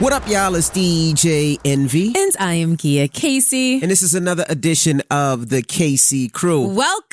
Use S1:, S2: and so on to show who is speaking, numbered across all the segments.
S1: What up, y'all? It's DJ Envy.
S2: And I am Gia Casey.
S1: And this is another edition of the KC Crew.
S2: Welcome.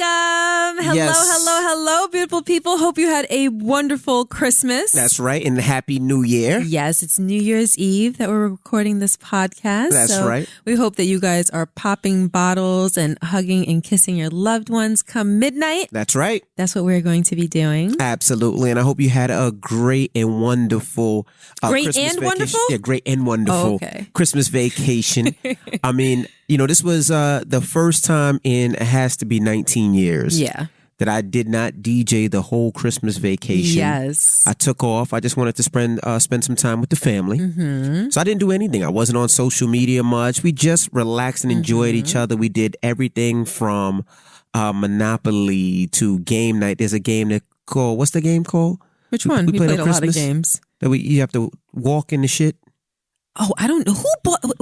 S2: Hello, beautiful people. Hope you had a wonderful Christmas.
S1: That's right. And Happy New Year.
S2: Yes, it's New Year's Eve that we're recording this podcast.
S1: That's right.
S2: We hope that you guys are popping bottles and hugging and kissing your loved ones come midnight.
S1: That's right.
S2: That's what we're going to be doing.
S1: Absolutely. And I hope you had a great and wonderful Christmas vacation. Yeah, great and wonderful Christmas vacation. I mean, this was the first time in, it has to be 19 years.
S2: Yeah.
S1: That I did not DJ the whole Christmas vacation.
S2: Yes.
S1: I took off. I just wanted to spend some time with the family. Mm-hmm. So I didn't do anything. I wasn't on social media much. We just relaxed and enjoyed each other. We did everything from Monopoly to game night. There's a game that called, what's the game called?
S2: Which one? We played a lot of games.
S1: That you have to walk in the shit.
S2: Oh, I don't know.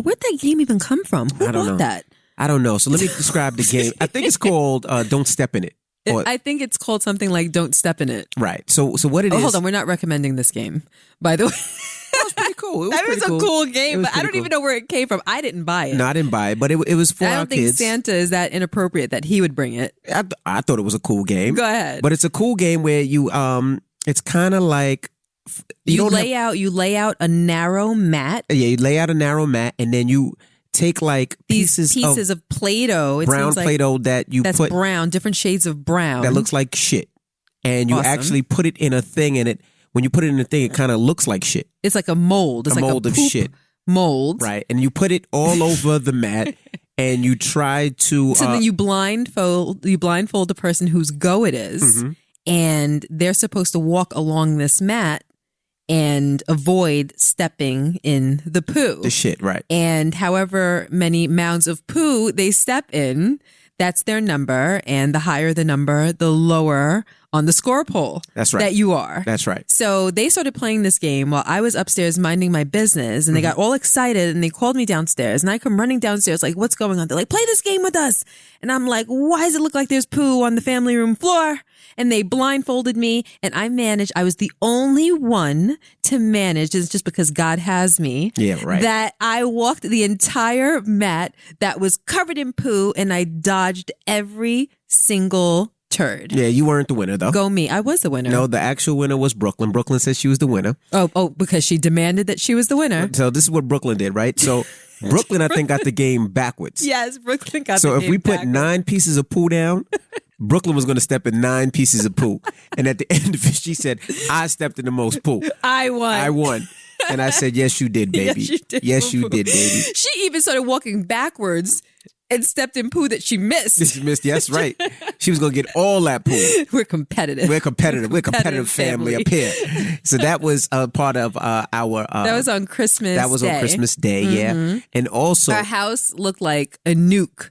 S2: Where'd that game even come from? Who bought that?
S1: I don't know. So let me describe the game. I think it's called Don't Step in It.
S2: I think it's called something like Don't Step in It.
S1: Right. So what it is...
S2: Hold on. We're not recommending this game, by the way.
S1: That was pretty cool.
S2: That was a cool game, but I don't even know where it came from. I didn't buy it.
S1: No, I didn't buy it, but it was for our kids.
S2: I don't think Santa is that inappropriate that he would bring it.
S1: I thought it was a cool game.
S2: Go ahead.
S1: But it's a cool game where you... It's kind of like...
S2: You lay out a narrow mat.
S1: Yeah, you lay out a narrow mat, and then you take like pieces
S2: of Play-Doh.
S1: Brown Play-Doh that's
S2: brown, different shades of brown.
S1: That looks like shit. And you actually put it in a thing, and when you put it in a thing, it kind of looks like shit.
S2: It's like a mold. It's
S1: a
S2: like
S1: mold
S2: a
S1: of shit.
S2: Mold.
S1: Right. And you put it all over the mat, and you try to...
S2: So then you blindfold the person whose go it is, and they're supposed to walk along this mat and avoid stepping in the poo.
S1: The shit, right.
S2: And however many mounds of poo they step in, that's their number. And the higher the number, the lower on the score pole.
S1: That's right.
S2: That you are.
S1: That's right.
S2: So they started playing this game while I was upstairs minding my business, and they got all excited and they called me downstairs, and I come running downstairs like, what's going on? They're like, play this game with us. And I'm like, why does it look like there's poo on the family room floor? And they blindfolded me, and I was the only one to manage, it's just because God has me.
S1: Yeah, right.
S2: That I walked the entire mat that was covered in poo, and I dodged every single turd.
S1: Yeah, you weren't the winner, though.
S2: Go me. I was the winner.
S1: No, the actual winner was Brooklyn. Brooklyn said she was the winner.
S2: Oh, because she demanded that she was the winner.
S1: So this is what Brooklyn did, right? So Brooklyn, I think, got the game backwards.
S2: Yes, Brooklyn got the game
S1: So if we put
S2: backwards.
S1: 9 pieces of poo down... Brooklyn was going to step in 9 pieces of poo. And at the end of it, she said, I stepped in the most poo.
S2: I won.
S1: And I said, yes, you did, baby. Yes, you did, baby.
S2: She even started walking backwards and stepped in poo that she missed.
S1: She missed, yes, right. She was going to get all that poo.
S2: We're competitive.
S1: We're a competitive family up here. So that was a part of our...
S2: that was on Christmas Day.
S1: That was on Christmas Day, yeah. And also...
S2: Our house looked like a nuke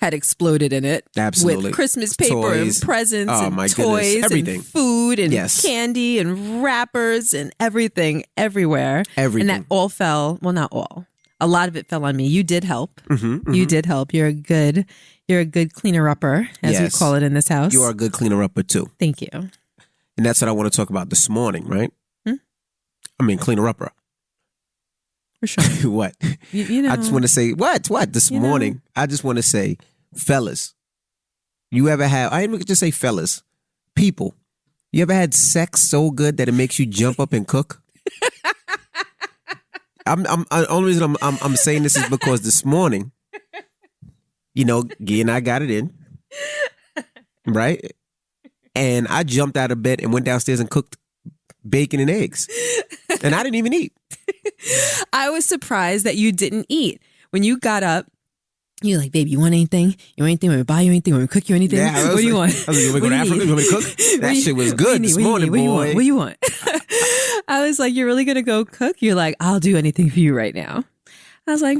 S2: had exploded in it.
S1: Absolutely.
S2: With Christmas paper
S1: toys.
S2: And presents
S1: and
S2: toys
S1: goodness. Everything.
S2: And food and candy and wrappers and everything everywhere.
S1: Everything.
S2: And that all fell, well, not all. A lot of it fell on me. You did help. You did help. You're a good cleaner-upper, as we call it in this house.
S1: You are a good cleaner-upper, too.
S2: Thank you.
S1: And that's what I want to talk about this morning, right? I mean, cleaner-upper.
S2: For sure.
S1: What?
S2: You know.
S1: I just want to say, what this morning? I just want to say, fellas, you ever have, I didn't just say fellas, people, you ever had sex so good that it makes you jump up and cook? The only reason I'm saying this is because this morning, Gia and I got it in, right? And I jumped out of bed and went downstairs and cooked bacon and eggs. And I didn't even eat.
S2: I was surprised that you didn't eat. When you got up, you were like, baby, you want anything? You want anything? Want me to buy you anything? Want me to cook you anything?
S1: Yeah,
S2: what do you want?
S1: I was like, you want me to go to Africa? You want me to cook? That shit was good this morning, boy.
S2: What do you want? I was like, you're really going to go cook? You're like, I'll do anything for you right now. I was like,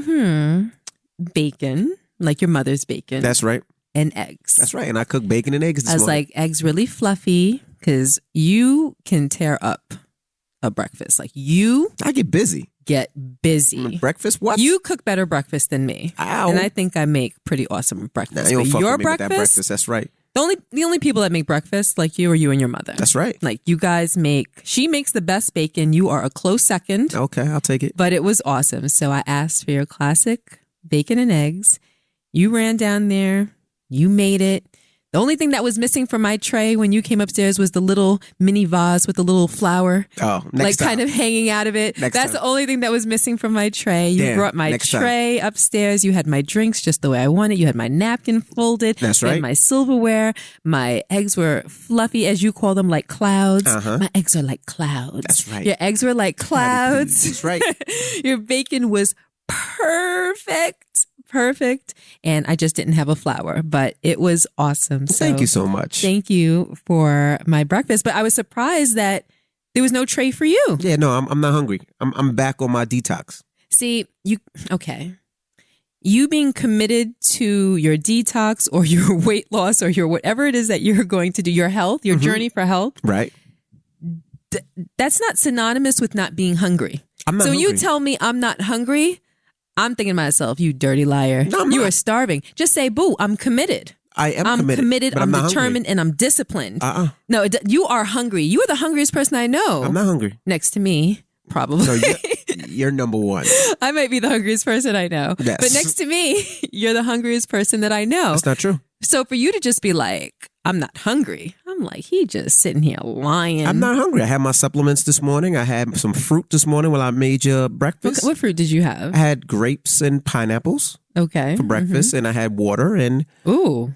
S2: bacon, like your mother's bacon.
S1: That's right.
S2: And eggs.
S1: That's right. And I cooked bacon and eggs this morning.
S2: I was like, eggs really fluffy because you can tear up a breakfast. Like I
S1: get busy.
S2: Breakfast?
S1: What?
S2: You cook better breakfast than me.
S1: Ow.
S2: And I think I make pretty awesome breakfast.
S1: Nah, you don't fuck
S2: your
S1: with me with that breakfast. That's right.
S2: The only people that make breakfast like you are you and your mother.
S1: That's right.
S2: Like you guys she makes the best bacon. You are a close second.
S1: Okay, I'll take it.
S2: But it was awesome. So I asked for your classic bacon and eggs. You ran down there. You made it. The only thing that was missing from my tray when you came upstairs was the little mini vase with the little flower.
S1: Oh, next time.
S2: Kind of hanging out of it. That's
S1: time.
S2: the only thing that was missing from my tray. You brought my tray upstairs. You had my drinks just the way I wanted. You had my napkin folded.
S1: That's
S2: right. You had my silverware. My eggs were fluffy, as you call them, like clouds. My eggs are like clouds.
S1: That's right.
S2: Your eggs were like clouds.
S1: That's right.
S2: Your bacon was perfect. And I just didn't have a flour, but it was awesome. So
S1: thank you so much.
S2: Thank you for my breakfast. But I was surprised that there was no tray for you.
S1: Yeah, no, I'm not hungry. I'm back on my detox.
S2: See, you being committed to your detox or your weight loss or your whatever it is that you're going to do, your health, your journey for health.
S1: Right.
S2: That's not synonymous with not being hungry.
S1: I'm not hungry.
S2: You tell me I'm not hungry, I'm thinking to myself, you dirty liar.
S1: No,
S2: you are starving. Just say, boo, I'm committed.
S1: I'm committed.
S2: I'm determined, and I'm disciplined. No, you are hungry. You are the hungriest person I know.
S1: I'm not hungry.
S2: Next to me, probably.
S1: No, you're number one.
S2: I might be the hungriest person I know.
S1: Yes.
S2: But next to me, you're the hungriest person that I know.
S1: That's not true.
S2: So for you to just be like, I'm not hungry. I'm like, he just sitting here lying.
S1: I'm not hungry. I had my supplements this morning. I had some fruit this morning while I made your breakfast.
S2: What fruit did you have?
S1: I had grapes and pineapples.
S2: Okay.
S1: For breakfast, and I had water and...
S2: Ooh,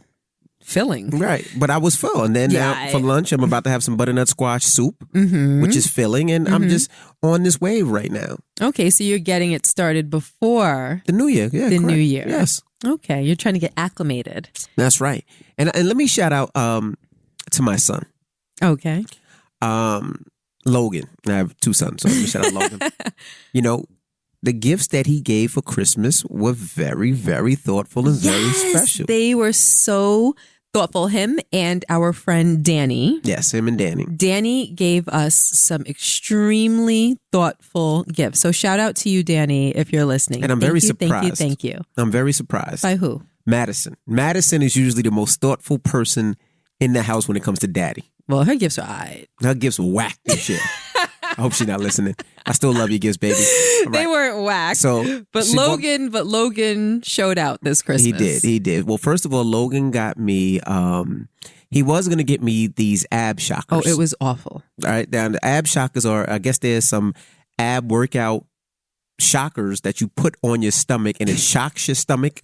S2: filling.
S1: Right. But I was full. And then now for lunch, I'm about to have some butternut squash soup, which is filling. And I'm just on this wave right now.
S2: Okay, so you're getting it started before...
S1: The new year. Yeah,
S2: the new year.
S1: Yes.
S2: Okay, you're trying to get acclimated.
S1: That's right. And let me shout out to my son.
S2: Okay.
S1: Logan. I have two sons, so let me shout out Logan. The gifts that he gave for Christmas were very, very thoughtful and very special.
S2: They were so thoughtful. Him and our friend Danny.
S1: Yes, him and Danny.
S2: Danny gave us some extremely thoughtful gifts. So shout out to you, Danny, if you're listening.
S1: And I'm very surprised.
S2: Thank you.
S1: I'm very surprised.
S2: By who?
S1: Madison. Madison is usually the most thoughtful person in the house when it comes to daddy.
S2: Well, her gifts are all right.
S1: Her gifts were whack this shit. I hope she's not listening. I still love your gifts, baby. Right.
S2: They weren't whack. But Logan showed out this Christmas.
S1: He did. Well, first of all, Logan got me, he was going to get me these ab shockers.
S2: Oh, it was awful.
S1: All right. Now, the ab shockers are, I guess there's some ab workout shockers that you put on your stomach and it shocks your stomach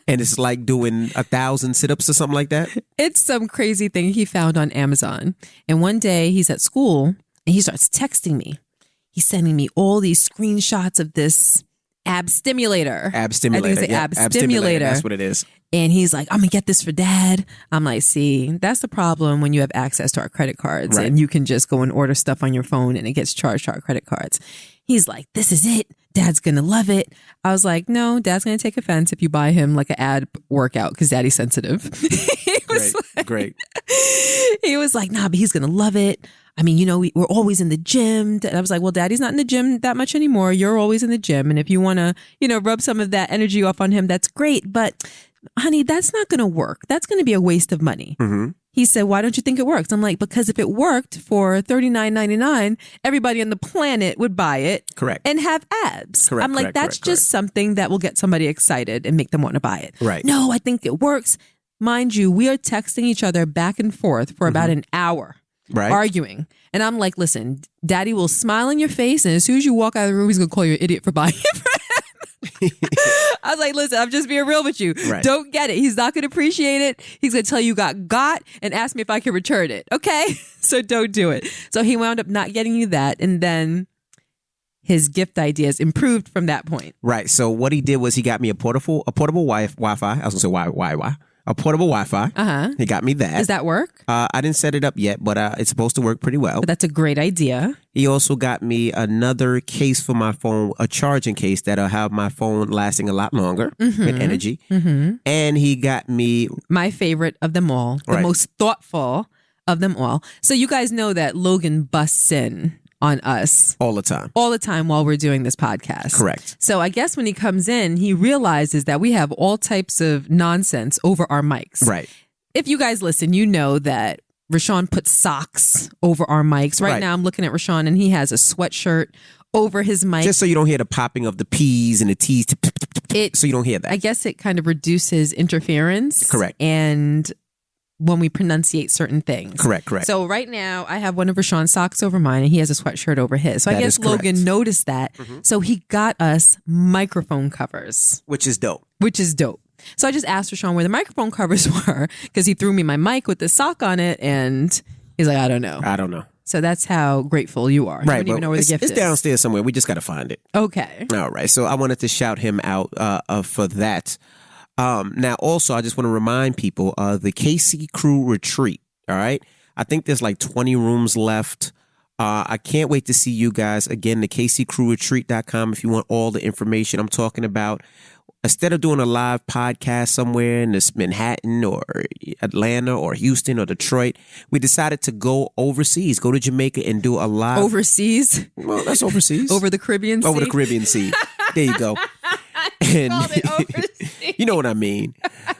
S1: and it's like doing 1,000 sit-ups or something like that.
S2: It's some crazy thing he found on Amazon. And one day he's at school and he starts texting me. He's sending me all these screenshots of this ab stimulator.
S1: Ab stimulator.
S2: I think it's ab stimulator.
S1: That's what it is.
S2: And he's like, I'm going to get this for dad. I'm like, see, that's the problem when you have access to our credit cards and you can just go and order stuff on your phone and it gets charged to our credit cards. He's like, this is it. Dad's going to love it. I was like, no, dad's going to take offense if you buy him like an ab workout because daddy's sensitive.
S1: Great.
S2: He was like, nah, but he's going to love it. I mean, we're always in the gym. And I was like, well, daddy's not in the gym that much anymore. You're always in the gym. And if you want to, rub some of that energy off on him, that's great. But honey, that's not going to work. That's going to be a waste of money.
S1: Mm-hmm.
S2: He said, why don't you think it works? I'm like, because if it worked for $39.99, everybody on the planet would buy it.
S1: Correct.
S2: And have abs.
S1: Correct.
S2: I'm like, that's just something that will get somebody excited and make them want to buy it.
S1: Right.
S2: No, I think it works. Mind you, we are texting each other back and forth for about an hour.
S1: Right.
S2: Arguing. And I'm like, listen, daddy will smile in your face. And as soon as you walk out of the room, he's going to call you an idiot for buying it for him. I was like, listen, I'm just being real with you.
S1: Right.
S2: Don't get it. He's not going to appreciate it. He's going to tell you got and ask me if I can return it. Okay. So don't do it. So he wound up not getting you that. And then his gift ideas improved from that point.
S1: Right. So what he did was he got me a portable Wi-Fi. I was going to say Wi-Fi. A portable Wi-Fi.
S2: Uh-huh.
S1: He got me that.
S2: Does that work?
S1: I didn't set it up yet, but it's supposed to work pretty well.
S2: But that's a great idea.
S1: He also got me another case for my phone, a charging case that'll have my phone lasting a lot longer with energy. Mm-hmm. And he got me...
S2: my favorite of them all. The most thoughtful of them all. So you guys know that Logan busts in on us.
S1: All the time.
S2: All the time while we're doing this podcast.
S1: Correct.
S2: So I guess when he comes in, he realizes that we have all types of nonsense over our mics.
S1: Right.
S2: if you guys listen, you know that Rashawn puts socks over our mics. Right now I'm looking at Rashawn and he has a sweatshirt over his mic.
S1: Just so you don't hear the popping of the P's and the T's. So you don't hear that.
S2: I guess it kind of reduces interference.
S1: Correct.
S2: And when we pronunciate certain things.
S1: Correct.
S2: So right now I have one of Rashawn's socks over mine and he has a sweatshirt over his. So I guess Logan noticed that. So he got us microphone covers.
S1: Which is dope.
S2: So I just asked Rashawn where the microphone covers were because he threw me my mic with the sock on it and he's like, I don't know. So that's how grateful you are.
S1: Right.
S2: You don't even know where the gift is.
S1: It's downstairs somewhere. We just got to find it.
S2: Okay.
S1: All right. So I wanted to shout him out for that. Now, also, I just want to remind people the KC Crew Retreat. All right. I think there's like 20 rooms left. I can't wait to see you guys. Again, the kccrewretreat.com if you want all the information I'm talking about. Instead of doing a live podcast somewhere in this Manhattan or Atlanta or Houston or Detroit, we decided to go overseas, go to Jamaica and do a live.
S2: Overseas?
S1: Well, that's overseas.
S2: Over the Caribbean Sea?
S1: Over the Caribbean Sea. There you go. And you know what I mean.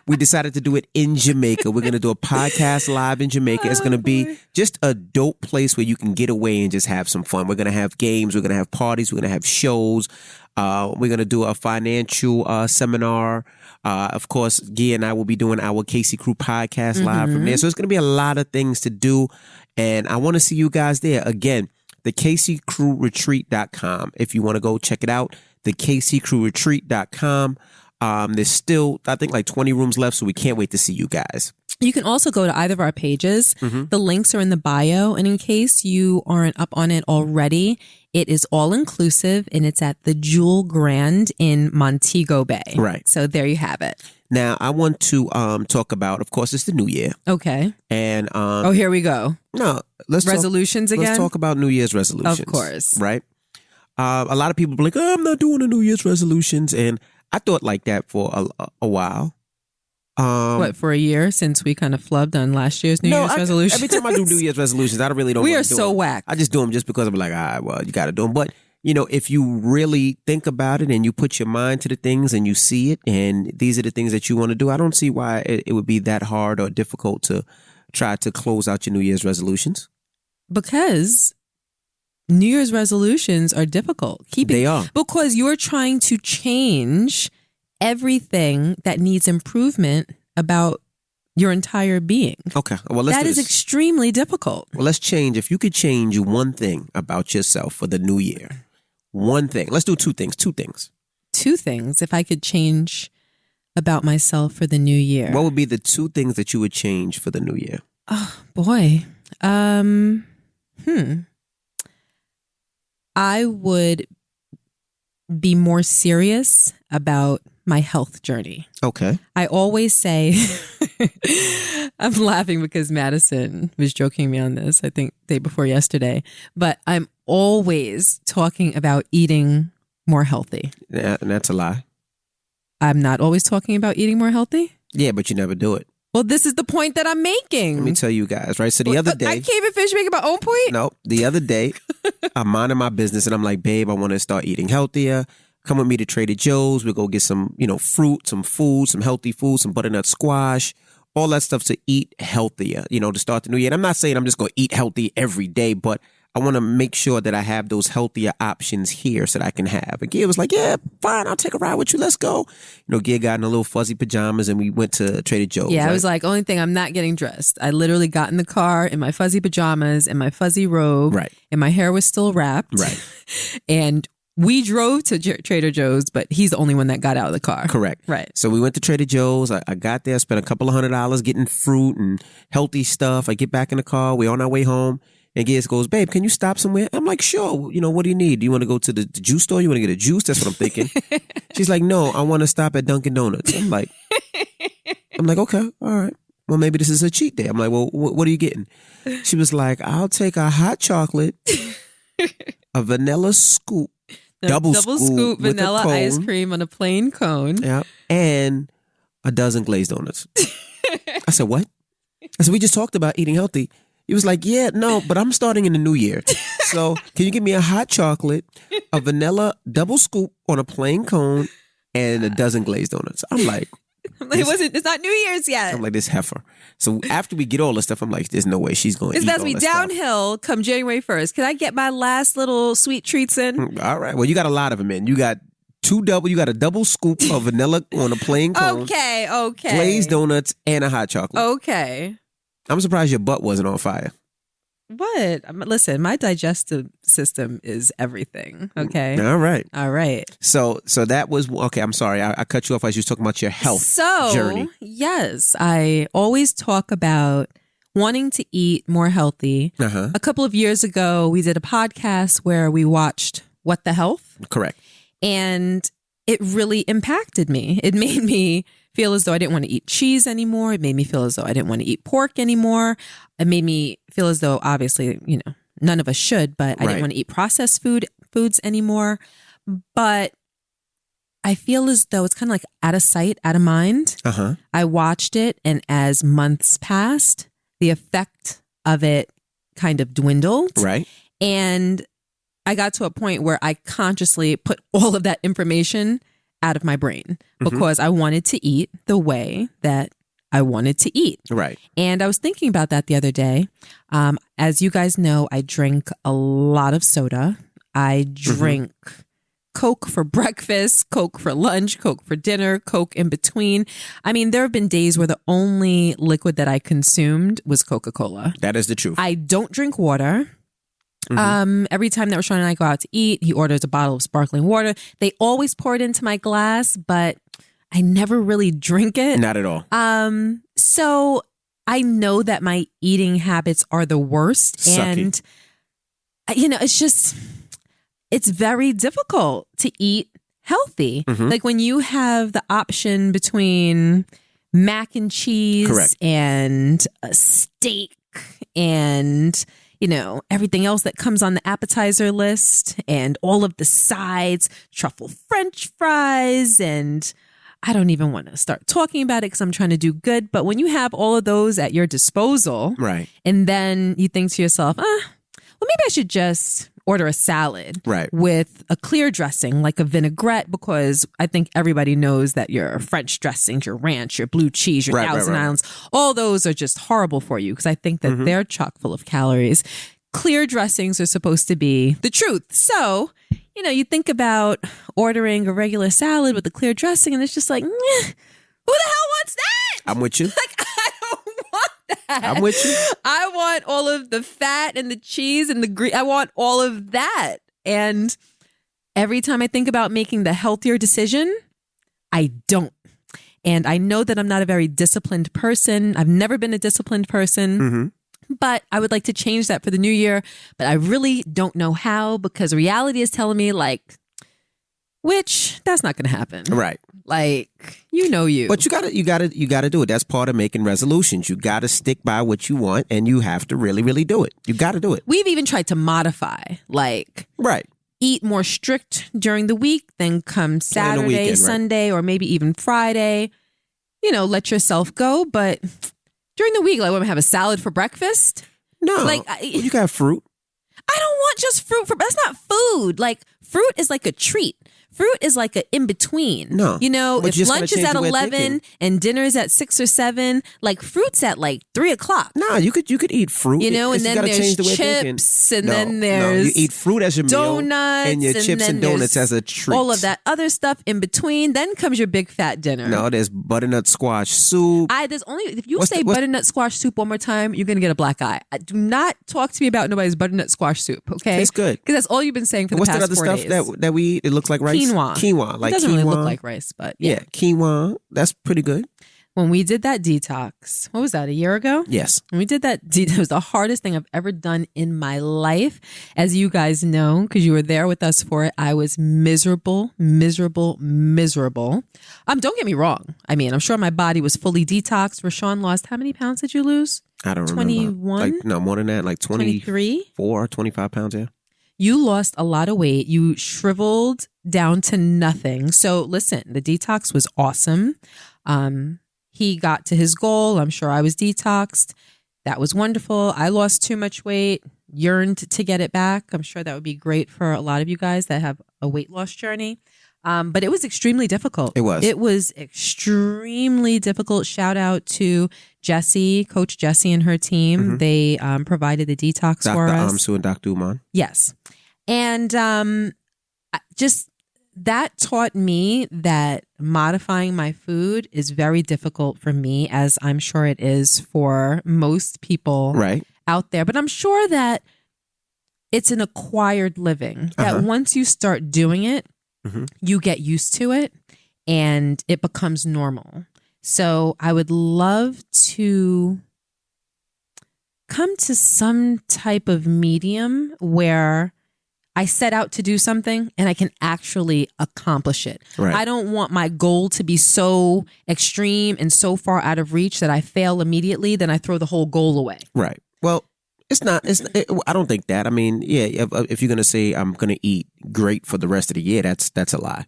S1: We decided to do it in Jamaica. We're going to do a podcast live in Jamaica. It's going to be just a dope place where you can get away and just have some fun. We're going to have games. We're going to have parties. We're going to have shows. We're going to do a financial seminar. Of course, Gia and I will be doing our KC Crew podcast live from there. So it's going to be a lot of things to do. And I want to see you guys there. Again, the kccrewretreat.com. If you want to go check it out, the kccrewretreat.com. There's still, I think, like 20 rooms left. So we can't wait to see you guys.
S2: You can also go to either of our pages. The links are in the bio. And in case you aren't up on it already, it is all inclusive and it's at the Jewel Grand in Montego Bay.
S1: Right.
S2: So there you have it.
S1: Now, I want to talk about, of course, it's the new year.
S2: Okay.
S1: And
S2: here we go.
S1: No,
S2: resolutions again.
S1: Let's talk about New Year's resolutions.
S2: Of course.
S1: Right. A lot of people be like, oh, I'm not doing the New Year's resolutions. And I thought like that for a while.
S2: For a year since we kind of flubbed on last year's New Year's resolutions?
S1: Every time I do New Year's resolutions, I really don't.
S2: We are so whack.
S1: I just do them just because I'm like, all right, well, you got to do them. But you know, if you really think about it and you put your mind to the things and you see it, and these are the things that you want to do, I don't see why it would be that hard or difficult to try to close out your New Year's resolutions.
S2: Because New Year's resolutions are difficult.
S1: They are.
S2: Because you're trying to change everything that needs improvement about your entire being.
S1: Okay. Well, that is
S2: extremely difficult.
S1: Well, let's change. If you could change one thing about yourself for the new year, one thing. Let's do two things. Two things.
S2: If I could change about myself for the new year.
S1: What would be the two things that you would change for the new year?
S2: Oh, boy. I would be more serious about my health journey.
S1: Okay.
S2: I always say, I'm laughing because Madison was joking me on this, I think day before yesterday, but I'm always talking about eating more healthy.
S1: Yeah, and that's a lie.
S2: I'm not always talking about eating more healthy?
S1: Yeah, but you never do it.
S2: Well, this is the point that I'm making.
S1: Let me tell you guys, right? So the other day...
S2: I can't even finish making my own point?
S1: No, the other day, I'm minding my business and I'm like, babe, I want to start eating healthier. Come with me to Trader Joe's. We'll go get some, fruit, some food, some healthy food, some butternut squash, all that stuff to eat healthier, to start the new year. And I'm not saying I'm just going to eat healthy every day, but I want to make sure that I have those healthier options here so that I can have. And Gia was like, yeah, fine, I'll take a ride with you. Let's go. Gia got in a little fuzzy pajamas and we went to Trader Joe's.
S2: Yeah,
S1: right?
S2: I was like, only thing, I'm not getting dressed. I literally got in the car in my fuzzy pajamas and my fuzzy robe.
S1: Right.
S2: And my hair was still wrapped.
S1: Right.
S2: And we drove to Trader Joe's, but he's the only one that got out of the car.
S1: Correct.
S2: Right.
S1: So we went to Trader Joe's. I got there, spent a couple of $100 getting fruit and healthy stuff. I get back in the car. We're on our way home. And Giz goes, babe, can you stop somewhere? I'm like, sure. What do you need? Do you want to go to the juice store? You want to get a juice? That's what I'm thinking. She's like, no, I want to stop at Dunkin' Donuts. I'm like, okay, all right. Well, maybe this is a cheat day. I'm like, well, what are you getting? She was like, I'll take a hot chocolate, a vanilla scoop, double scoop
S2: vanilla ice cream on a plain cone.
S1: Yeah, and a dozen glazed donuts. I said, what? I said, we just talked about eating healthy. He was like, yeah, no, but I'm starting in the new year. So can you give me a hot chocolate, a vanilla double scoop on a plain cone, and a dozen glazed donuts? I'm like,
S2: It's not New Year's yet.
S1: I'm like, this heifer. So after we get all this stuff, I'm like, there's no way she's going to eat all
S2: about to be
S1: this stuff.
S2: downhill come January 1st. Can I get my last little sweet treats in?
S1: All right. Well, you got a lot of them in. You got you got a double scoop of vanilla on a plain cone.
S2: Okay.
S1: Glazed donuts and a hot chocolate.
S2: Okay.
S1: I'm surprised your butt wasn't on fire.
S2: What? Listen, my digestive system is everything. Okay.
S1: All right. So that was okay. I'm sorry. I cut you off as you were talking about your health journey.
S2: Yes, I always talk about wanting to eat more healthy.
S1: Uh-huh.
S2: A couple of years ago, we did a podcast where we watched What the Health?
S1: Correct.
S2: And it really impacted me. It made me feel as though I didn't want to eat cheese anymore. It made me feel as though I didn't want to eat pork anymore. It made me feel as though, obviously, none of us should, but I didn't want to eat processed foods anymore. But I feel as though it's kind of like out of sight, out of mind.
S1: Uh-huh.
S2: I watched it, and as months passed, the effect of it kind of dwindled.
S1: Right.
S2: And I got to a point where I consciously put all of that information out of my brain because I wanted to eat the way that I wanted to eat.
S1: Right.
S2: And I was thinking about that the other day. As you guys know, I drink a lot of soda. I drink Coke for breakfast, Coke for lunch, Coke for dinner, Coke in between. I mean, there have been days where the only liquid that I consumed was Coca-Cola.
S1: That is the truth.
S2: I don't drink water. Every time that Rashawn and I go out to eat, he orders a bottle of sparkling water. They always pour it into my glass, but I never really drink it.
S1: Not at all.
S2: So I know that my eating habits are the worst.
S1: Sucky.
S2: And, it's very difficult to eat healthy. Like when you have the option between mac and cheese
S1: Correct.
S2: and a steak and everything else that comes on the appetizer list and all of the sides, truffle French fries, and I don't even want to start talking about it because I'm trying to do good. But when you have all of those at your disposal,
S1: right,
S2: and then you think to yourself, well, maybe I should just order a salad with a clear dressing, like a vinaigrette, because I think everybody knows that your French dressings, your ranch, your blue cheese, your Thousand Islands, all those are just horrible for you because I think that they're chock full of calories. Clear dressings are supposed to be the truth. So, you think about ordering a regular salad with a clear dressing and it's just like, who the hell wants that?
S1: I'm with you.
S2: Like, I don't want that.
S1: I'm with you.
S2: I want all of the fat and the cheese and the grease. I want all of that. And every time I think about making the healthier decision, I don't. And I know that I'm not a very disciplined person. I've never been a disciplined person. But I would like to change that for the new year. But I really don't know how because reality is telling me which that's not going to happen.
S1: Right.
S2: You.
S1: But you gotta do it. That's part of making resolutions. You gotta stick by what you want and you have to really, really do it. You gotta do it.
S2: We've even tried to modify,
S1: right.
S2: Eat more strict during the week, then come Saturday,
S1: weekend,
S2: Sunday, or maybe even Friday, let yourself go. But during the week, want to have a salad for breakfast?
S1: No. You got fruit.
S2: I don't want just fruit that's not food. Fruit is like a treat. Fruit is like an in-between.
S1: No.
S2: If lunch is at 11 and dinner is at 6 or 7, fruit's at 3 o'clock.
S1: No, you could eat fruit.
S2: And then there's chips and then there's
S1: you eat fruit as your meal
S2: donuts
S1: and your chips and donuts as a treat.
S2: All of that other stuff in between. Then comes your big fat dinner.
S1: No, there's butternut squash soup.
S2: If you say butternut squash soup one more time, you're going to get a black eye. Do not talk to me about nobody's butternut squash soup, okay?
S1: It's good.
S2: Because that's all you've been saying for the past 4 days.
S1: What's the other stuff that we eat? It looks like rice? Quinoa.
S2: It doesn't really look like rice, but yeah.
S1: Quinoa. That's pretty good.
S2: When we did that detox, what was that, a year ago?
S1: Yes.
S2: When we did that, it was the hardest thing I've ever done in my life. As you guys know, because you were there with us for it, I was miserable. Don't get me wrong. I mean, I'm sure my body was fully detoxed. Rashawn lost, how many pounds did you lose?
S1: I don't
S2: 21?
S1: remember. No, more than that,
S2: 23?
S1: 25 pounds, yeah.
S2: You lost a lot of weight. You shriveled down to nothing. So listen, the detox was awesome. He got to his goal. I'm sure I was detoxed. That was wonderful. I lost too much weight, yearned to get it back. I'm sure that would be great for a lot of you guys that have a weight loss journey. But it was extremely difficult.
S1: It was.
S2: It was extremely difficult. Shout out to Jessie, Coach Jessie and her team. They provided the detox for us.
S1: Dr. Amsu and Dr. Uman.
S2: Yes. And just that taught me that modifying my food is very difficult for me, as I'm sure it is for most people out there. But I'm sure that it's an acquired living, that once you start doing it, you get used to it and it becomes normal. So I would love to come to some type of medium where I set out to do something and I can actually accomplish it.
S1: Right.
S2: I don't want my goal to be so extreme and so far out of reach that I fail immediately, then I throw the whole goal away.
S1: Right. Well, I don't think that. I mean, yeah, if you're going to say I'm going to eat great for the rest of the year, that's a lie.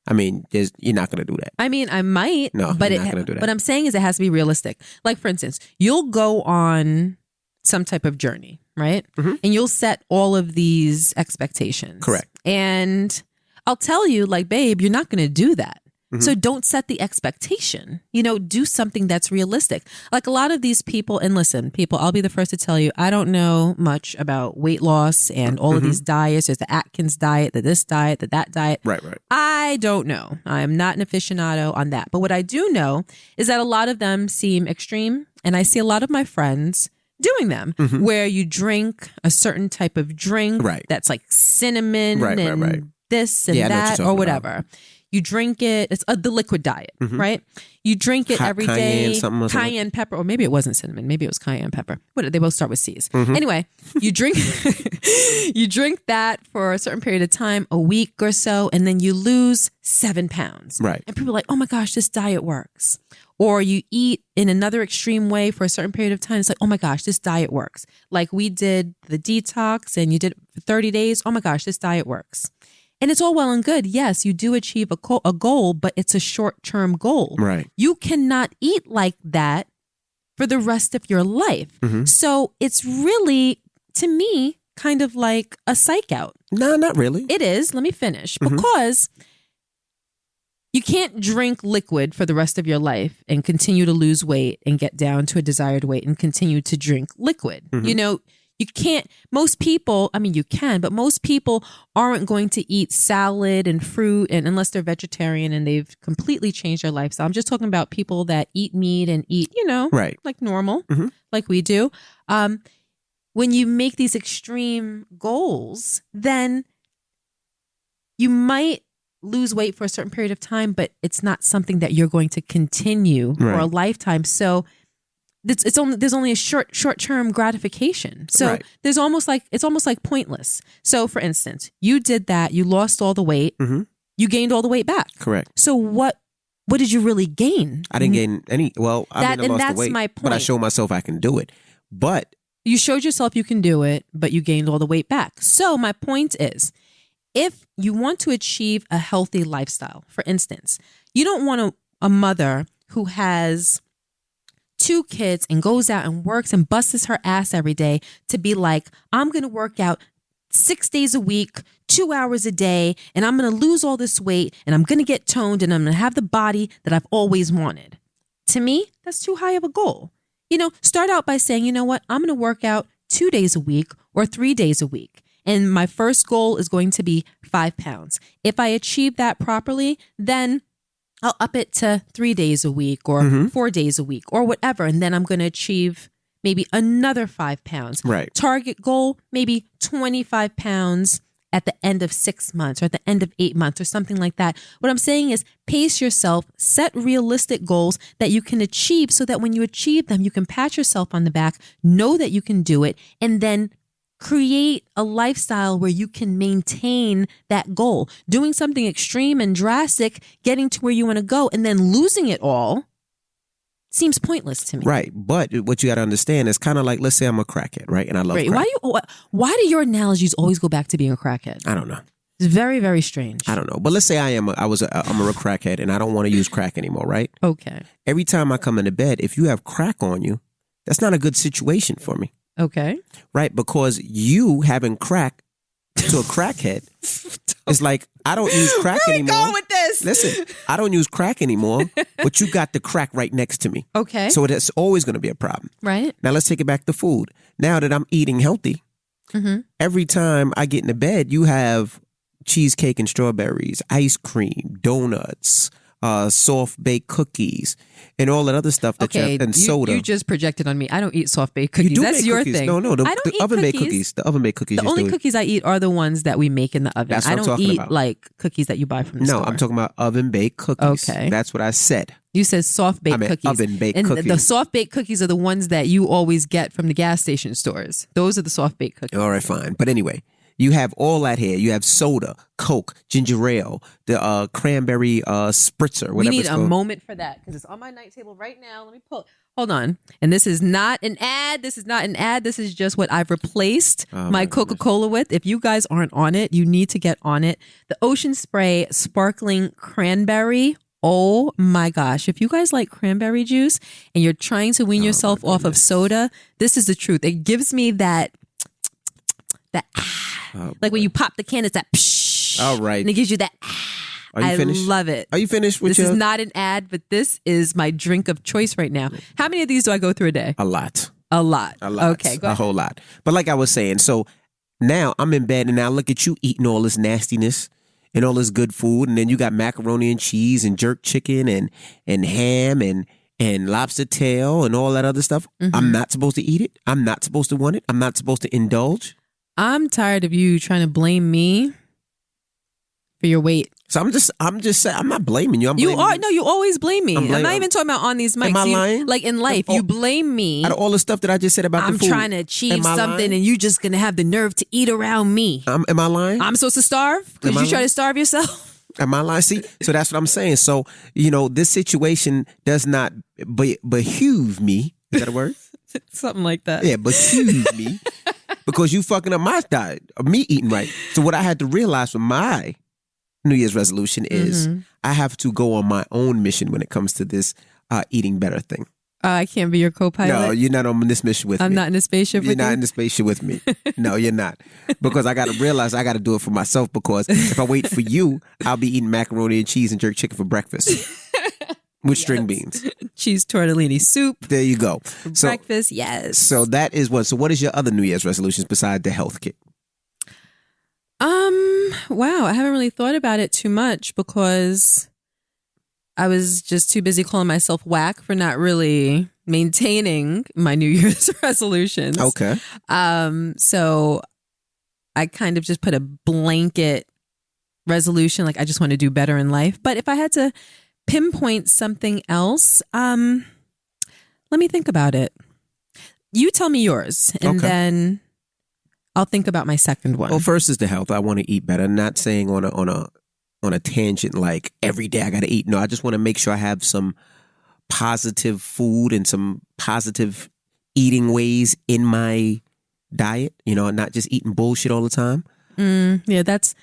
S1: I mean, you're not going to do that.
S2: I mean, I might.
S1: No,
S2: but
S1: you're not going to do that.
S2: What I'm saying is it has to be realistic. Like, for instance, you'll go on some type of journey, right? And you'll set all of these expectations.
S1: Correct.
S2: And I'll tell you, like, babe, you're not going to do that. So don't set the expectation, do something that's realistic. Like a lot of these people, and listen, people, I'll be the first to tell you, I don't know much about weight loss and all of these diets. There's the Atkins diet, this diet, that diet.
S1: Right.
S2: I don't know. I'm not an aficionado on that. But what I do know is that a lot of them seem extreme. And I see a lot of my friends doing them where you drink a certain type of drink that's like cinnamon and this and that or whatever. About. You drink it. It's the liquid diet, right? You drink it every day. Cayenne pepper, or maybe it wasn't cinnamon. Maybe it was cayenne pepper. They both start with C's. Anyway, you drink that for a certain period of time, a week or so, and then you lose 7 pounds.
S1: Right.
S2: And people are like, oh my gosh, this diet works. Or you eat in another extreme way for a certain period of time. It's like, oh my gosh, this diet works. Like we did the detox and you did it for 30 days. Oh my gosh, this diet works. And it's all well and good. Yes, you do achieve a goal, but it's a short-term goal.
S1: Right.
S2: You cannot eat like that for the rest of your life. So it's really, to me, kind of like a psych out.
S1: No, not really.
S2: It is. Let me finish. Because you can't drink liquid for the rest of your life and continue to lose weight and get down to a desired weight and continue to drink liquid. You can't, most people, I mean, you can, but most people aren't going to eat salad and fruit and unless they're vegetarian and they've completely changed their lifestyle. I'm just talking about people that eat meat and eat, like normal, like we do. When you make these extreme goals, then you might lose weight for a certain period of time, but it's not something that you're going to continue for a lifetime. So there's only a short-term gratification. So it's almost like pointless. So for instance, you did that, you lost all the weight, you gained all the weight back.
S1: Correct.
S2: So what did you really gain?
S1: I didn't gain any. Well, I lost
S2: that's
S1: the weight,
S2: my point.
S1: but I showed myself I can do it. But
S2: you showed yourself you can do it, but you gained all the weight back. So my point is, if you want to achieve a healthy lifestyle, for instance, you don't want a mother who has 2 kids and goes out and works and busts her ass every day to be like, I'm going to work out 6 days a week, 2 hours a day, and I'm going to lose all this weight and I'm going to get toned and I'm going to have the body that I've always wanted. To me, that's too high of a goal. Start out by saying, you know what? I'm going to work out 2 days a week or 3 days a week. And my first goal is going to be 5 pounds. If I achieve that properly, then I'll up it to 3 days a week or 4 days a week or whatever. And then I'm going to achieve maybe another 5 pounds.
S1: Right.
S2: Target goal, maybe 25 pounds at the end of 6 months or at the end of 8 months or something like that. What I'm saying is pace yourself, set realistic goals that you can achieve so that when you achieve them, you can pat yourself on the back, know that you can do it, and then create a lifestyle where you can maintain that goal. Doing something extreme and drastic, getting to where you want to go, and then losing it all seems pointless to me.
S1: Right. But what you got to understand is kind of like, let's say I'm a crackhead, right? And I love crack.
S2: Why do your analogies always go back to being a crackhead?
S1: I don't know.
S2: It's very, very strange.
S1: I don't know. But let's say I'm a crackhead and I don't want to use crack anymore, right?
S2: Okay.
S1: Every time I come into bed, if you have crack on you, that's not a good situation for me.
S2: Okay.
S1: Right? Because you having crack to a crackhead It's like, I don't use crack
S2: Where are we
S1: anymore.
S2: going with this?
S1: Listen, I don't use crack anymore, but you got the crack right next to me.
S2: Okay.
S1: So it's always going to be a problem.
S2: Right.
S1: Now let's take it back to food. Now that I'm eating healthy, every time I get into bed, you have cheesecake and strawberries, ice cream, donuts, soft baked cookies, and all that other stuff that and soda.
S2: You just projected on me. I don't eat soft baked cookies. That's your
S1: cookies.
S2: thing.
S1: No,
S2: I don't
S1: the
S2: eat
S1: oven baked
S2: cookies.
S1: cookies. The oven baked cookies.
S2: The only cookies I eat are the ones that we make in the oven.
S1: That's what
S2: I
S1: I'm
S2: don't
S1: talking
S2: eat
S1: about.
S2: like cookies that you buy from the store.
S1: No, I'm talking about oven baked cookies.
S2: Okay.
S1: That's what I said.
S2: You said soft baked cookies.
S1: Oven baked
S2: and
S1: cookies.
S2: the soft baked cookies are the ones that you always get from the gas station stores. Those are the soft baked cookies.
S1: All right, fine. But anyway, you have all that here. You have soda, Coke, ginger ale, the cranberry spritzer, whatever
S2: We need
S1: it's
S2: a
S1: called.
S2: moment for that because it's on my night table right now. Let me pull. Hold on. And this is not an ad. This is not an ad. This is just what I've replaced my Coca-Cola with. If you guys aren't on it, you need to get on it. The Ocean Spray Sparkling Cranberry. Oh my gosh. If you guys like cranberry juice and you're trying to wean yourself off of soda, this is the truth. It gives me that like when you pop the can, it's that psh.
S1: All right.
S2: And it gives you that
S1: Are you finished?
S2: I love it.
S1: Are you finished with
S2: This is not an ad, but this is my drink of choice right now. How many of these do I go through a day?
S1: A lot.
S2: A lot.
S1: A lot.
S2: Okay, go
S1: A
S2: ahead.
S1: whole lot. But like I was saying, so now I'm in bed and now look at you eating all this nastiness and all this good food. And then you got macaroni and cheese and jerk chicken and ham and lobster tail and all that other stuff. I'm not supposed to eat it. I'm not supposed to want it. I'm not supposed to indulge.
S2: I'm tired of you trying to blame me for your weight.
S1: So I'm just saying, I'm not blaming you.
S2: You always blame me. I'm not even talking about on these mics.
S1: Am I lying?
S2: Like in life, you blame me.
S1: Out of all the stuff that I just said about
S2: I'm
S1: the food.
S2: trying to achieve
S1: Am I
S2: something
S1: lying?
S2: and you just going to have the nerve to eat around me.
S1: Am I lying?
S2: I'm supposed to starve because
S1: Am I
S2: you try
S1: lying?
S2: to starve yourself?
S1: Am I lying? See, so that's what I'm saying. So, this situation does not behoove me. Is that a word?
S2: Something like that.
S1: Yeah, behoove me because you fucking up my diet of me eating right. So what I had to realize with my New Year's resolution is I have to go on my own mission when it comes to this eating better thing.
S2: I can't be your co-pilot.
S1: No, you're not on this mission with me.
S2: I'm not in the spaceship
S1: You're
S2: with
S1: not
S2: you?
S1: in the spaceship with me. No, you're not. Because I got to realize I got to do it for myself because if I wait for you, I'll be eating macaroni and cheese and jerk chicken for breakfast with string beans.
S2: Cheese tortellini soup.
S1: There you go. So,
S2: Breakfast, yes.
S1: So that is what. So what is your other New Year's resolutions besides the health kit?
S2: Wow, I haven't really thought about it too much because I was just too busy calling myself whack for not really maintaining my New Year's resolutions.
S1: Okay.
S2: So I kind of just put a blanket resolution, like I just want to do better in life. But if I had to pinpoint something else, let me think about it. You tell me yours, and then I'll think about my second one.
S1: Well, first is the health. I want to eat better. I'm not saying on a tangent like every day I got to eat. No, I just want to make sure I have some positive food and some positive eating ways in my diet. Not just eating bullshit all the time.
S2: Yeah, that's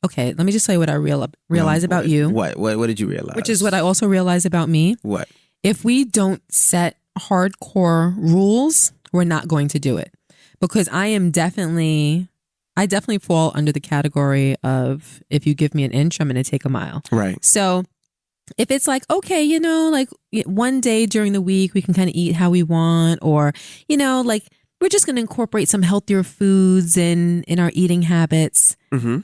S2: okay. Let me just tell you what I realize about you.
S1: What did you realize?
S2: Which is what I also realize about me.
S1: What?
S2: If we don't set hardcore rules, we're not going to do it. Because I definitely fall under the category of if you give me an inch, I'm going to take a mile.
S1: Right.
S2: So if it's like, okay, like one day during the week, we can kind of eat how we want, or, like we're just going to incorporate some healthier foods in our eating habits. Mm-hmm.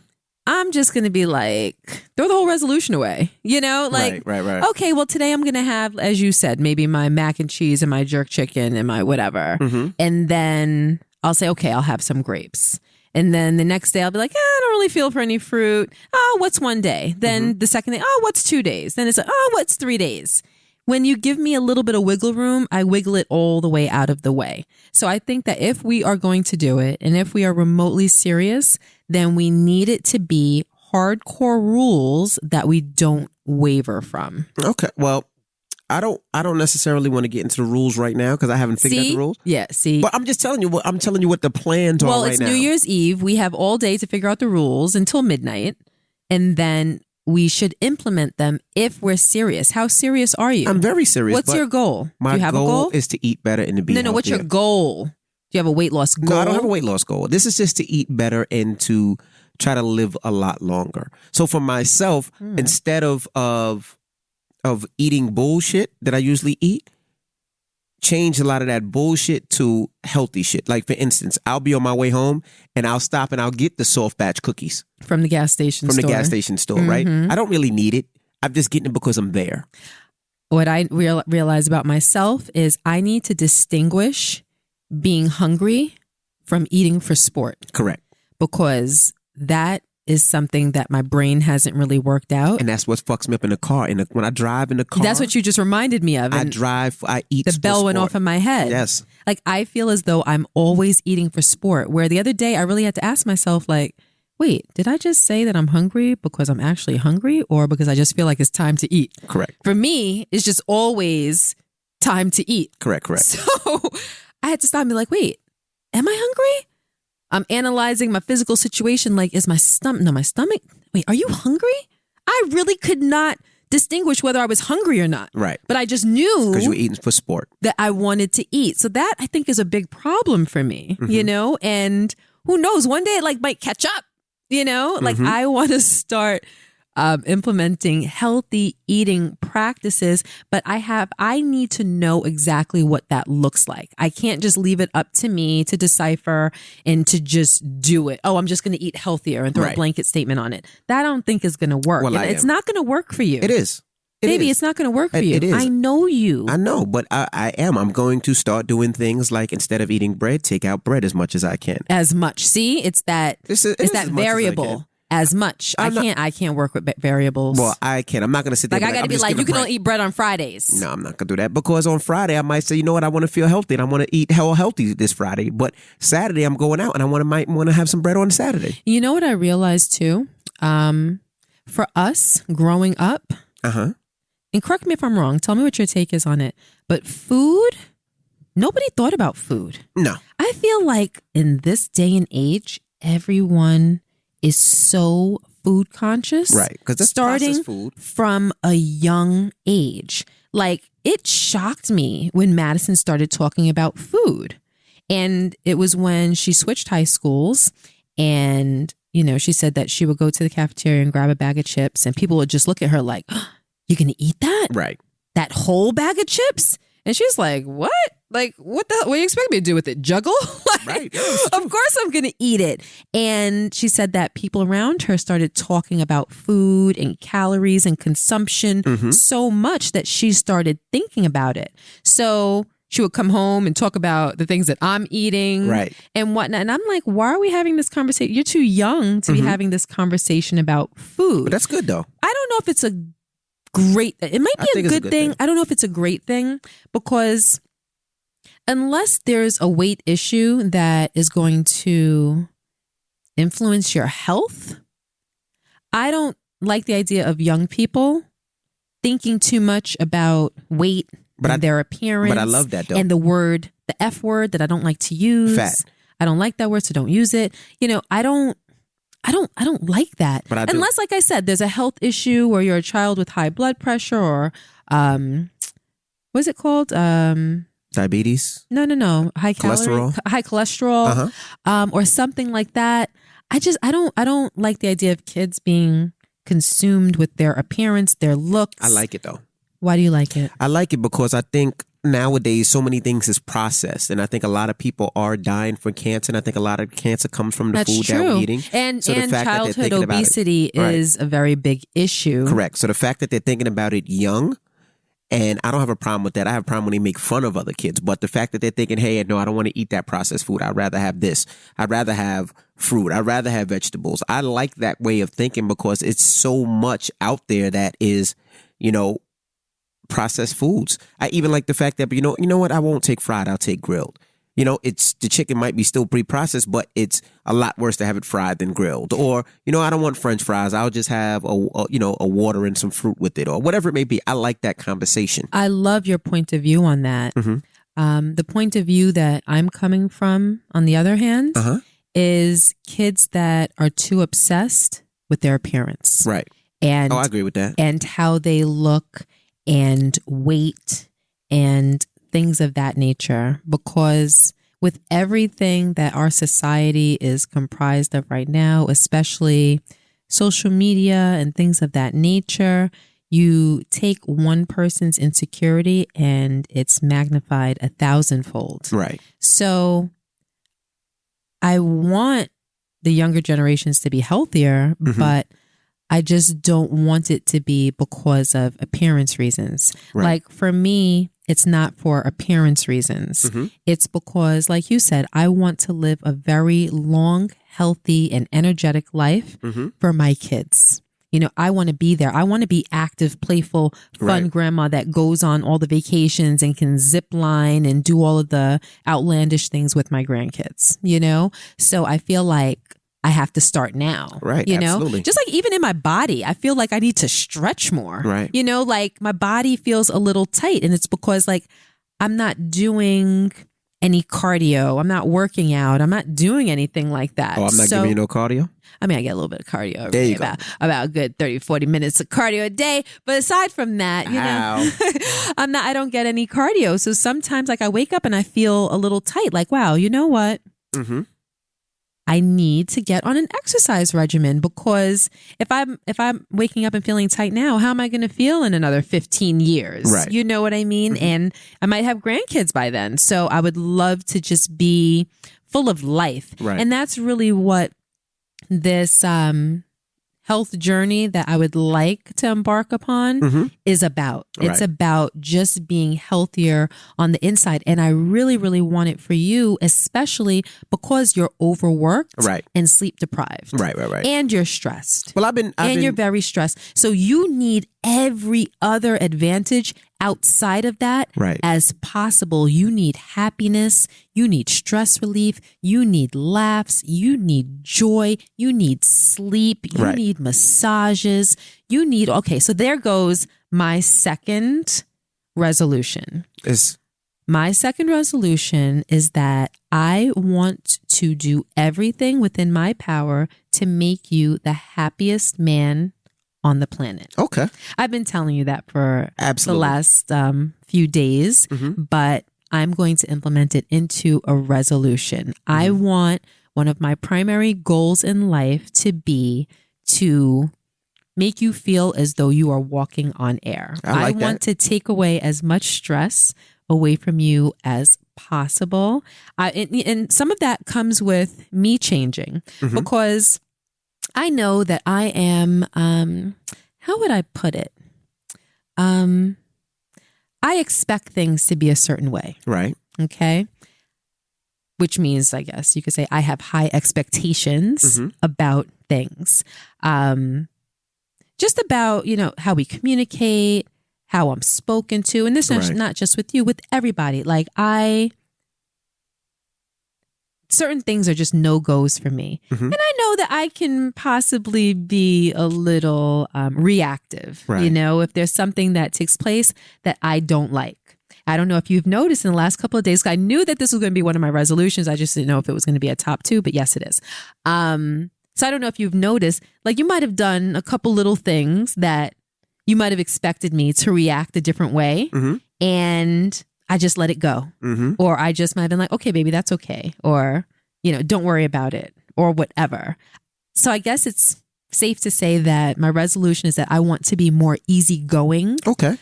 S2: I'm just going to be like, throw the whole resolution away, like,
S1: right.
S2: Okay, well, today I'm going to have, as you said, maybe my mac and cheese and my jerk chicken and my whatever. Mm-hmm. And then I'll say, okay, I'll have some grapes. And then the next day I'll be like, I don't really feel for any fruit. Oh, what's one day? Then the second day, oh, what's 2 days? Then it's like, oh, what's 3 days? When you give me a little bit of wiggle room, I wiggle it all the way out of the way. So I think that if we are going to do it and if we are remotely serious, then we need it to be hardcore rules that we don't waver from.
S1: Okay. Well, I don't necessarily want to get into the rules right now because I haven't figured out the rules.
S2: Yeah, see.
S1: But I'm just telling you what the plans are right now.
S2: Well, it's New Year's Eve. We have all day to figure out the rules until midnight. And then we should implement them if we're serious. How serious are you?
S1: I'm very serious.
S2: What's your goal?
S1: My
S2: Do you have
S1: goal
S2: a goal?
S1: is to eat better and to be
S2: No, what's your goal? Do you have a weight loss goal?
S1: No, I don't have a weight loss goal. This is just to eat better and to try to live a lot longer. So for myself, instead of eating bullshit that I usually eat, change a lot of that bullshit to healthy shit. Like, for instance, I'll be on my way home and I'll stop and I'll get the soft batch cookies.
S2: From the gas station store.
S1: From the gas station store, right? I don't really need it. I'm just getting it because I'm there.
S2: What I realize about myself is I need to distinguish being hungry from eating for sport.
S1: Correct.
S2: Because that is something that my brain hasn't really worked out.
S1: And that's what fucks me up in the car. When I drive in the car.
S2: That's what you just reminded me of.
S1: I eat
S2: the bell went off in my head.
S1: Yes.
S2: Like, I feel as though I'm always eating for sport. Where the other day I really had to ask myself, like, wait, did I just say that I'm hungry because I'm actually hungry or because I just feel like it's time to eat?
S1: Correct.
S2: For me, it's just always time to eat.
S1: Correct.
S2: So I had to stop and be like, wait, am I hungry? I'm analyzing my physical situation. Like, is my stomach? Wait, are you hungry? I really could not distinguish whether I was hungry or not.
S1: Right.
S2: But I just knew.
S1: Because you were eating for sport.
S2: That I wanted to eat. So that, I think, is a big problem for me, you know? And who knows, one day it might catch up, you know? Like, I want to start implementing healthy eating practices, but I need to know exactly what that looks like. I can't just leave it up to me to decipher and to just do it. Oh, I'm just going to eat healthier and throw a blanket statement on it. That I don't think is going to work.
S1: Well,
S2: it's not going to work for you.
S1: It is.
S2: Baby, it's not going to work for you.
S1: It is.
S2: I know you.
S1: I know, but I am. I'm going to start doing things like, instead of eating bread, take out bread as much as I can.
S2: As much. See, it's that variable. As much. I can't work with variables.
S1: Well, I can't. I'm not going to sit there.
S2: Like, I got to be like, you can only eat bread on Fridays.
S1: No, I'm not going to do that, because on Friday I might say, you know what, I want to feel healthy and I want to eat healthy this Friday. But Saturday I'm going out and I might want to have some bread on Saturday.
S2: You know what I realized too? For us growing up, and correct me if I'm wrong, tell me what your take is on it, but food, nobody thought about food.
S1: No.
S2: I feel like in this day and age, everyone is so food conscious.
S1: Right. Because that's
S2: starting
S1: food
S2: from a young age. Like, it shocked me when Madison started talking about food. And it was when she switched high schools, and, you know, she said that she would go to the cafeteria and grab a bag of chips, and people would just look at her like, oh, you gonna eat that?
S1: Right.
S2: That whole bag of chips? And she's like, what? Like, what do you expect me to do with it? Juggle? Like,
S1: right.
S2: Of course I'm going to eat it. And she said that people around her started talking about food and calories and consumption so much that she started thinking about it. So she would come home and talk about the things that I'm eating and whatnot. And I'm like, why are we having this conversation? You're too young to be having this conversation about food.
S1: But that's good, though.
S2: I don't know if it's a great, it might be a good thing. I don't know if it's a great thing, because unless there's a weight issue that is going to influence your health, I don't like the idea of young people thinking too much about weight and their appearance. But
S1: I love that, though.
S2: And the F word that I don't like to use.
S1: Fat.
S2: I don't like that word, so don't use it. You know, I don't like that.
S1: But I do.
S2: Unless, like I said, there's a health issue or you're a child with high blood pressure or what is it called?
S1: Diabetes?
S2: No. High cholesterol, or something like that. I don't like the idea of kids being consumed with their appearance, their looks.
S1: I like it, though.
S2: Why do you like it?
S1: I like it because I think nowadays so many things is processed, and I think a lot of people are dying from cancer, and I think a lot of cancer comes from the food that we're eating.
S2: And childhood obesity is a very big issue.
S1: Correct. So the fact that they're thinking about it young, and I don't have a problem with that. I have a problem when they make fun of other kids. But the fact that they're thinking, hey, no, I don't want to eat that processed food. I'd rather have this. I'd rather have fruit. I'd rather have vegetables. I like that way of thinking because it's so much out there that is, you know, processed foods. I even like the fact that, you know what? I won't take fried. I'll take grilled. You know, the chicken might be still pre-processed, but it's a lot worse to have it fried than grilled. Or, you know, I don't want French fries. I'll just have a water and some fruit with it, or whatever it may be. I like that conversation.
S2: I love your point of view on that. The point of view that I'm coming from, on the other hand, is kids that are too obsessed with their appearance.
S1: Right.
S2: And
S1: I agree with that.
S2: And how they look and weight and things of that nature, because with everything that our society is comprised of right now, especially social media and things of that nature, you take one person's insecurity and it's magnified 1,000-fold.
S1: Right.
S2: So I want the younger generations to be healthier, but I just don't want it to be because of appearance reasons.
S1: Right.
S2: Like for me, it's not for appearance reasons. It's because, like you said, I want to live a very long, healthy, and energetic life for my kids. You know, I want to be there. I want to be active, playful, fun grandma that goes on all the vacations and can zip line and do all of the outlandish things with my grandkids, you know? So I feel like I have to start now.
S1: Right.
S2: You know,
S1: absolutely.
S2: just like even in my body, I feel like I need to stretch more.
S1: Right.
S2: You know, like my body feels a little tight, and it's because like I'm not doing any cardio. I'm not working out. I'm not doing anything like that.
S1: Oh, I'm not giving you no cardio?
S2: I mean, I get a little bit of cardio every
S1: There
S2: day,
S1: you go.
S2: about a good 30, 40 minutes of cardio a day. But aside from that, you know, I don't get any cardio. So sometimes like I wake up and I feel a little tight, like, wow, you know what? I need to get on an exercise regimen, because if I'm waking up and feeling tight now, how am I going to feel in another 15 years?
S1: Right.
S2: You know what I mean? And I might have grandkids by then. So I would love to just be full of life.
S1: Right.
S2: And that's really what this health journey that I would like to embark upon is about. It's about just being healthier on the inside. And I really, really want it for you, especially because you're overworked and sleep deprived.
S1: Right.
S2: And you're stressed.
S1: Well,
S2: you're very stressed. So you need every other advantage outside of that as possible. You need happiness. You need stress relief. You need laughs. You need joy. You need sleep. You need massages. You need, okay, so there goes my second resolution. My second resolution is that I want to do everything within my power to make you the happiest man on the planet.
S1: Okay.
S2: I've been telling you that for
S1: Absolutely.
S2: the last few days, but I'm going to implement it into a resolution. I want one of my primary goals in life to be to make you feel as though you are walking on air. I want to take away as much stress away from you as possible. And some of that comes with me changing, because I know that I am, how would I put it? I expect things to be a certain way.
S1: Right.
S2: Okay. Which means, I guess you could say I have high expectations about things. Just about, you know, how we communicate, how I'm spoken to. And this is not just with you, with everybody. Like certain things are just no-goes for me. And I know that I can possibly be a little reactive, you know, if there's something that takes place that I don't like. I don't know if you've noticed in the last couple of days, I knew that this was going to be one of my resolutions. I just didn't know if it was going to be a top 2, but yes, it is. So I don't know if you've noticed, like you might have done a couple little things that you might have expected me to react a different way. And I just let it go. Or I just might have been like, okay, baby, that's okay. Or, you know, don't worry about it or whatever. So I guess it's safe to say that my resolution is that I want to be more easygoing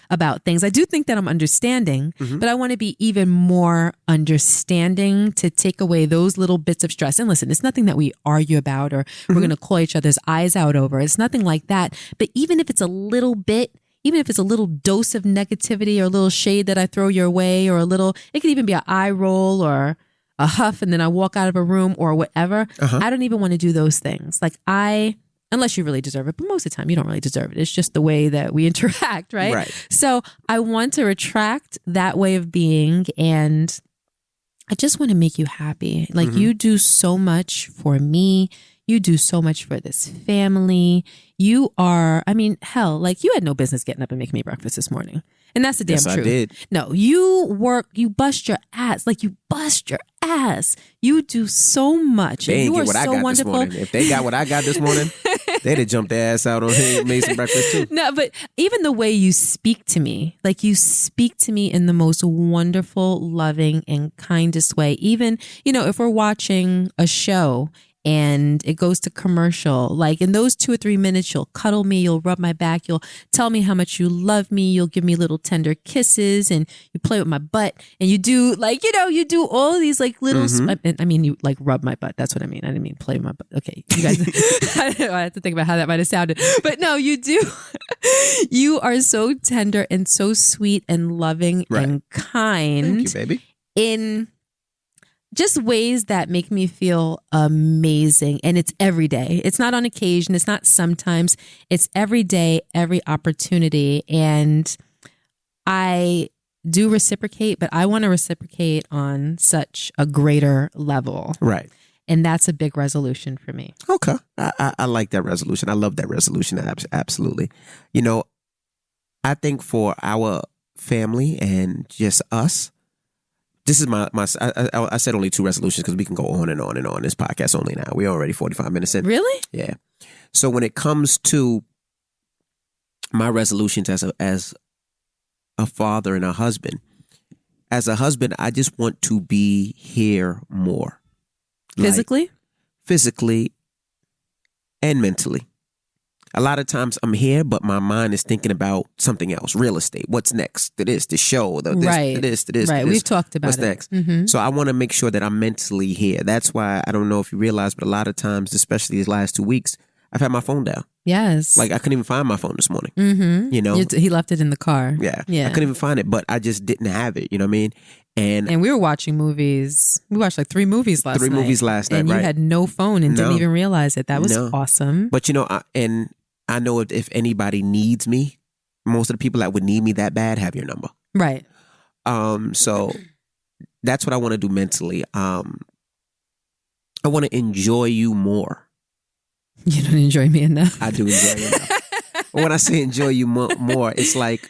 S2: about things. I do think that I'm understanding, but I want to be even more understanding to take away those little bits of stress. And listen, it's nothing that we argue about or we're going to claw each other's eyes out over. It's nothing like that. But even if it's a little bit, even if it's a little dose of negativity or a little shade that I throw your way, or a little, it could even be an eye roll or a huff and then I walk out of a room or whatever. I don't even want to do those things. Like unless you really deserve it, but most of the time you don't really deserve it. It's just the way that we interact, right? So I want to retract that way of being, and I just want to make you happy. Like you do so much for me. You do so much for this family. You are, I mean, hell, like you had no business getting up and making me breakfast this morning. And that's the damn truth.
S1: I did.
S2: No, you bust your ass. Like you bust your ass. You do so much.
S1: They
S2: and
S1: ain't
S2: you
S1: get
S2: are
S1: what I
S2: so
S1: got
S2: wonderful.
S1: this morning. If they got what I got this morning, they'd have jumped their ass out on here and made some breakfast too.
S2: No, but even the way you speak to me, like you speak to me in the most wonderful, loving, and kindest way. Even, if we're watching a show and it goes to commercial, like in those 2 or 3 minutes, you'll cuddle me, you'll rub my back, you'll tell me how much you love me, you'll give me little tender kisses, and you play with my butt, and you do you do all of these like little, I mean, you like rub my butt. That's what I mean. I didn't mean play with my butt. Okay, you guys, I have to think about how that might have sounded, but no, you do. You are so tender and so sweet and loving and kind.
S1: Thank you, baby.
S2: In just ways that make me feel amazing. And it's every day. It's not on occasion. It's not sometimes. It's every day, every opportunity. And I do reciprocate, but I want to reciprocate on such a greater level.
S1: Right.
S2: And that's a big resolution for me.
S1: Okay. I like that resolution. I love that resolution. Absolutely. I think for our family and just us, this is I said only 2 resolutions because we can go on and on and on. This podcast only now. We're already 45 minutes in.
S2: Really?
S1: Yeah. So when it comes to my resolutions as a father and a husband, as a husband, I just want to be here more.
S2: Physically?
S1: Physically and mentally. A lot of times I'm here, but my mind is thinking about something else. Real estate. What's next? The show. This.
S2: Right. We've talked about
S1: What's next? Mm-hmm. So I want to make sure that I'm mentally here. That's why I don't know if you realize, but a lot of times, especially these last 2 weeks, I've had my phone down.
S2: Yes.
S1: Like I couldn't even find my phone this morning.
S2: Mm-hmm. He left it in the car.
S1: Yeah. I couldn't even find it, but I just didn't have it. You know what I mean? And
S2: we were watching movies. We watched like 3 movies last night.
S1: 3 movies last night,
S2: and
S1: right?
S2: You had no phone and didn't even realize it. That was awesome.
S1: But I know if anybody needs me, most of the people that would need me that bad have your number.
S2: Right.
S1: So that's what I want to do mentally. I want to enjoy you more.
S2: You don't enjoy me enough.
S1: I do enjoy you enough. But when I say enjoy you more, it's like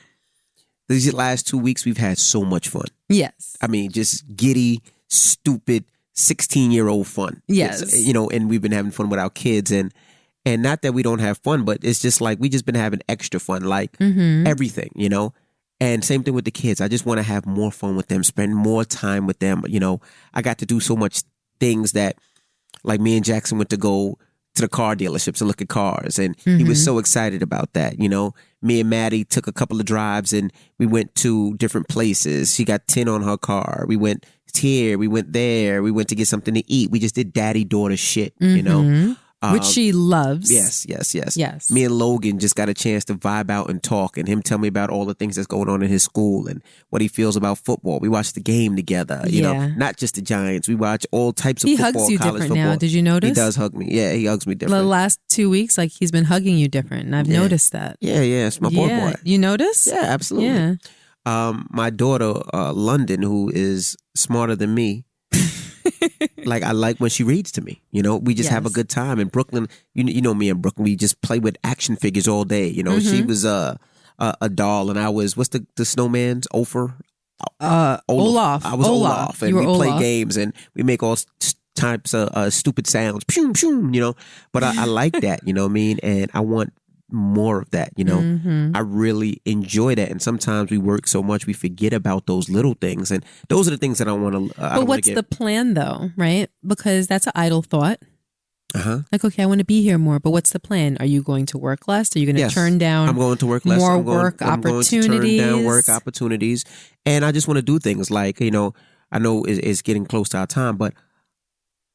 S1: these last 2 weeks we've had so much fun.
S2: Yes.
S1: I mean, just giddy, stupid, 16-year-old fun.
S2: Yes.
S1: And we've been having fun with our kids and not that we don't have fun, but it's just like we just been having extra fun, like everything, And same thing with the kids. I just want to have more fun with them, spend more time with them. I got to do so much things that, like me and Jackson went to go to the car dealerships to look at cars, and he was so excited about that. Me and Maddie took a couple of drives, and we went to different places. She got 10 on her car. We went here, we went there, we went to get something to eat. We just did daddy-daughter shit,
S2: Which she loves.
S1: Yes. Me and Logan just got a chance to vibe out and talk, and him tell me about all the things that's going on in his school and what he feels about football. We watched the game together, not just the Giants. We watch all types of football,
S2: hugs you
S1: college
S2: different
S1: football.
S2: Now. Did you notice?
S1: He does hug me. Yeah, he hugs me different.
S2: The last 2 weeks, like he's been hugging you different, and I've noticed that.
S1: Yeah, it's my boy.
S2: You notice?
S1: Yeah, absolutely.
S2: Yeah.
S1: My daughter, London, who is smarter than me, like I like when she reads to me. We just have a good time in Brooklyn. You know me in Brooklyn. We just play with action figures all day. She was a doll, and I was what's the snowman's Ofer?
S2: Olaf.
S1: I was Olaf, and we play games and we make all types of stupid sounds. Pshum, pshum, But I like that. You know what I mean? And I want more of that. I really enjoy that, and sometimes we work so much we forget about those little things, and those are the things that I want to
S2: but what's the plan though, right? Because that's an idle thought. Like, okay, I want to be here more, but what's the plan? Are you going to work less? Are you going to turn down?
S1: I'm going to work less.
S2: More work opportunities.
S1: I'm going to turn down work opportunities, and I just want to do things like I know it's getting close to our time, but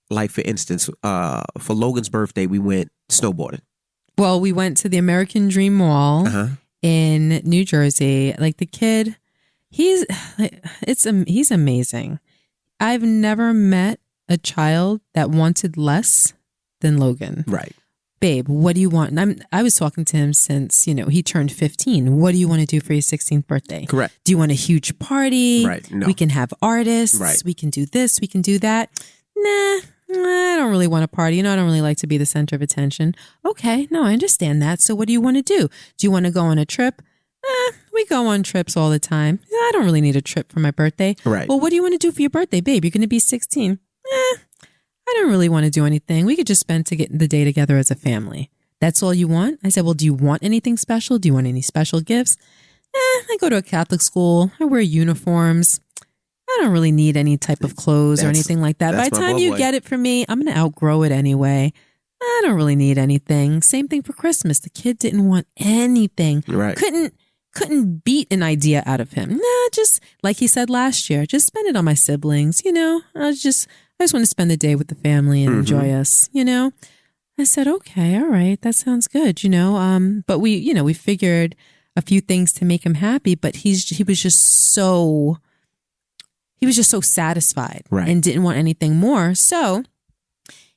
S1: like for instance, for Logan's birthday, we went snowboarding.
S2: Well, we went to the American Dream Mall in New Jersey. Like the kid, he's amazing. I've never met a child that wanted less than Logan.
S1: Right.
S2: Babe, what do you want? And I was talking to him since, he turned 15. What do you want to do for your 16th birthday?
S1: Correct.
S2: Do you want a huge party?
S1: Right. No.
S2: We can have artists.
S1: Right.
S2: We can do this. We can do that. Nah. I don't really want to party. I don't really like to be the center of attention. Okay, no, I understand that. So what do you want to do? Do you want to go on a trip? We go on trips all the time. I don't really need a trip for my birthday.
S1: Right.
S2: Well, what do you want to do for your birthday, babe? You're going to be 16. I don't really want to do anything. We could just spend the day together as a family. That's all you want? I said, well, do you want anything special? Do you want any special gifts? I go to a Catholic school. I wear uniforms. I don't really need any type of clothes or anything like that. By the time you get it from me, I'm going to outgrow it anyway. I don't really need anything. Same thing for Christmas. The kid didn't want anything.
S1: Right.
S2: Couldn't beat an idea out of him. Just like he said last year, just spend it on my siblings. I just want to spend the day with the family and enjoy us, I said, okay, all right. That sounds good, but we figured a few things to make him happy, but he was just so satisfied and didn't want anything more. So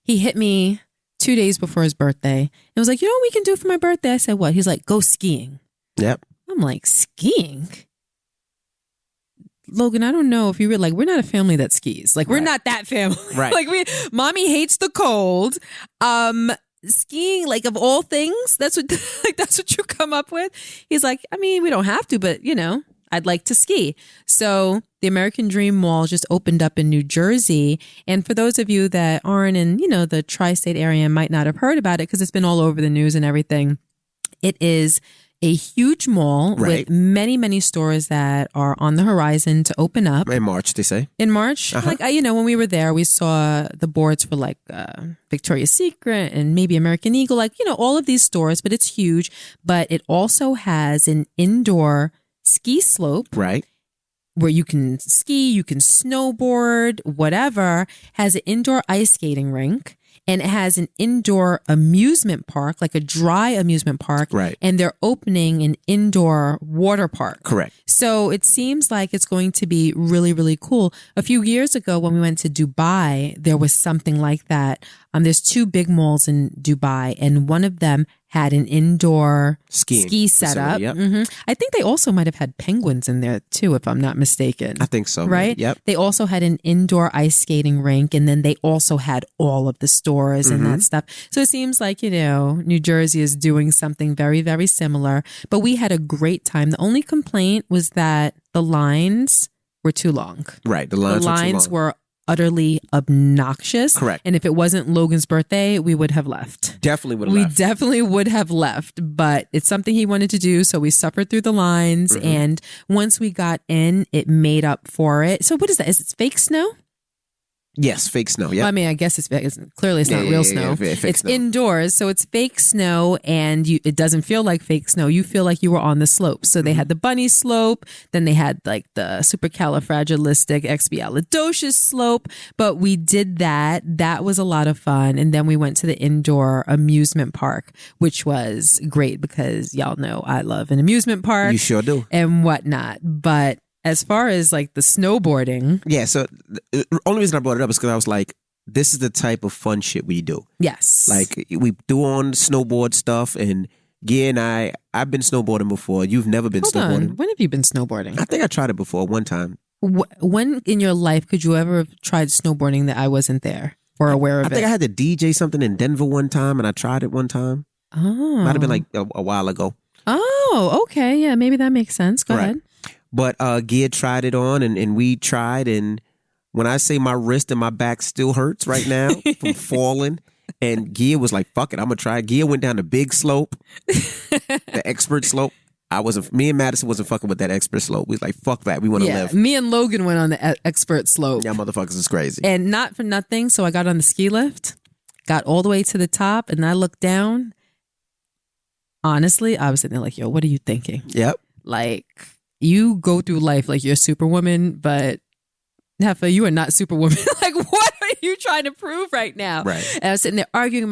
S2: he hit me 2 days before his birthday and was like, you know what we can do for my birthday? I said, what? He's like, go skiing.
S1: Yep.
S2: I'm like, skiing? Logan, I don't know if you were like, we're not a family that skis. Like, we're not that family.
S1: Right.
S2: Like, mommy hates the cold. Skiing, like, of all things, that's what you come up with. He's like, I mean, we don't have to, but I'd like to ski. So the American Dream Mall just opened up in New Jersey. And for those of you that aren't in, the tri-state area and might not have heard about it because it's been all over the news and everything, it is a huge mall with many, many stores that are on the horizon to open up.
S1: In March, they say.
S2: In March. Like, when we were there, we saw the boards for like Victoria's Secret and maybe American Eagle, like, all of these stores, but it's huge. But it also has an indoor ski slope.
S1: Right.
S2: Where you can ski, you can snowboard, whatever. Has an indoor ice skating rink. And it has an indoor amusement park, like a dry amusement park.
S1: Right.
S2: And they're opening an indoor water park.
S1: Correct.
S2: So it seems like it's going to be really, really cool. A few years ago when we went to Dubai, there was something like that. There's 2 big malls in Dubai, and one of them had an indoor ski setup.
S1: Yep.
S2: I think they also might have had penguins in there too, if I'm not mistaken.
S1: I think so.
S2: Right?
S1: Yep.
S2: They also had an indoor ice skating rink, and then they also had all of the stores and that stuff. So it seems like, New Jersey is doing something very, very similar. But we had a great time. The only complaint was that the lines were too long.
S1: Right. The lines
S2: were utterly obnoxious.
S1: Correct.
S2: And if it wasn't Logan's birthday, we would have left.
S1: Definitely would have left.
S2: We definitely would have left, but it's something he wanted to do. So we suffered through the lines. And once we got in, it made up for it. So what is that? Is it fake snow?
S1: Yes, fake snow. Yeah.
S2: Well, I mean, I guess clearly it's not real snow. It's
S1: snow.
S2: Indoors, so it's fake snow, and it doesn't feel like fake snow. You feel like you were on the slope. So they had the bunny slope, then they had like the supercalifragilisticexpialidocious slope. But we did that. That was a lot of fun, and then we went to the indoor amusement park, which was great because y'all know I love an amusement park.
S1: You sure do.
S2: And whatnot, but. As far as like the snowboarding.
S1: Yeah, so the only reason I brought it up is because I was like, this is the type of fun shit we do.
S2: Yes.
S1: Like we do on snowboard stuff, and Gia and I've been snowboarding before. You've never been snowboarding.
S2: Hold on. When have you been snowboarding?
S1: I think I tried it before one time.
S2: When in your life could you ever have tried snowboarding that I wasn't there or aware of it?
S1: I think I had to DJ something in Denver one time, and I tried it one time.
S2: Oh.
S1: Might have been like a while ago.
S2: Oh, okay. Yeah, maybe that makes sense. Go ahead.
S1: But Gia tried it on, and we tried, and when I say my wrist and my back still hurts right now from falling, and Gia was like, fuck it, I'm going to try it. Gia went down the big slope, the expert slope. Me and Madison wasn't fucking with that expert slope. We was like, fuck that, we want to live.
S2: Me and Logan went on the expert slope.
S1: Yeah, motherfuckers is crazy.
S2: And not for nothing, so I got on the ski lift, got all the way to the top, and I looked down. Honestly, I was sitting there like, yo, what are you thinking?
S1: Yep.
S2: Like... You go through life like you're Superwoman, but Heffa, you are not Superwoman. Like, what are you trying to prove right now?
S1: Right.
S2: And I was sitting there arguing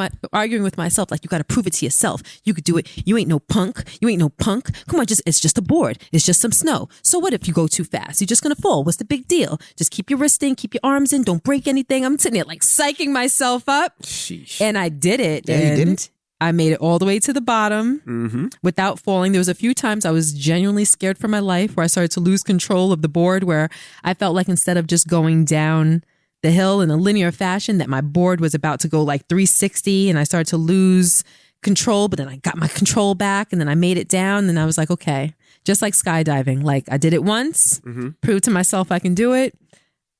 S2: with myself, like, you got to prove it to yourself. You could do it. You ain't no punk. You ain't no punk. Come on, it's just a board. It's just some snow. So what if you go too fast? You're just going to fall. What's the big deal? Just keep your wrist in, keep your arms in. Don't break anything. I'm sitting there like psyching myself up.
S1: Sheesh.
S2: And I did it.
S1: Yeah, you did it?
S2: I made it all the way to the bottom without falling. There was a few times I was genuinely scared for my life where I started to lose control of the board, where I felt like instead of just going down the hill in a linear fashion that my board was about to go like 360 and I started to lose control, but then I got my control back and then I made it down and I was like, okay, just like skydiving. Like I did it once, proved to myself I can do it.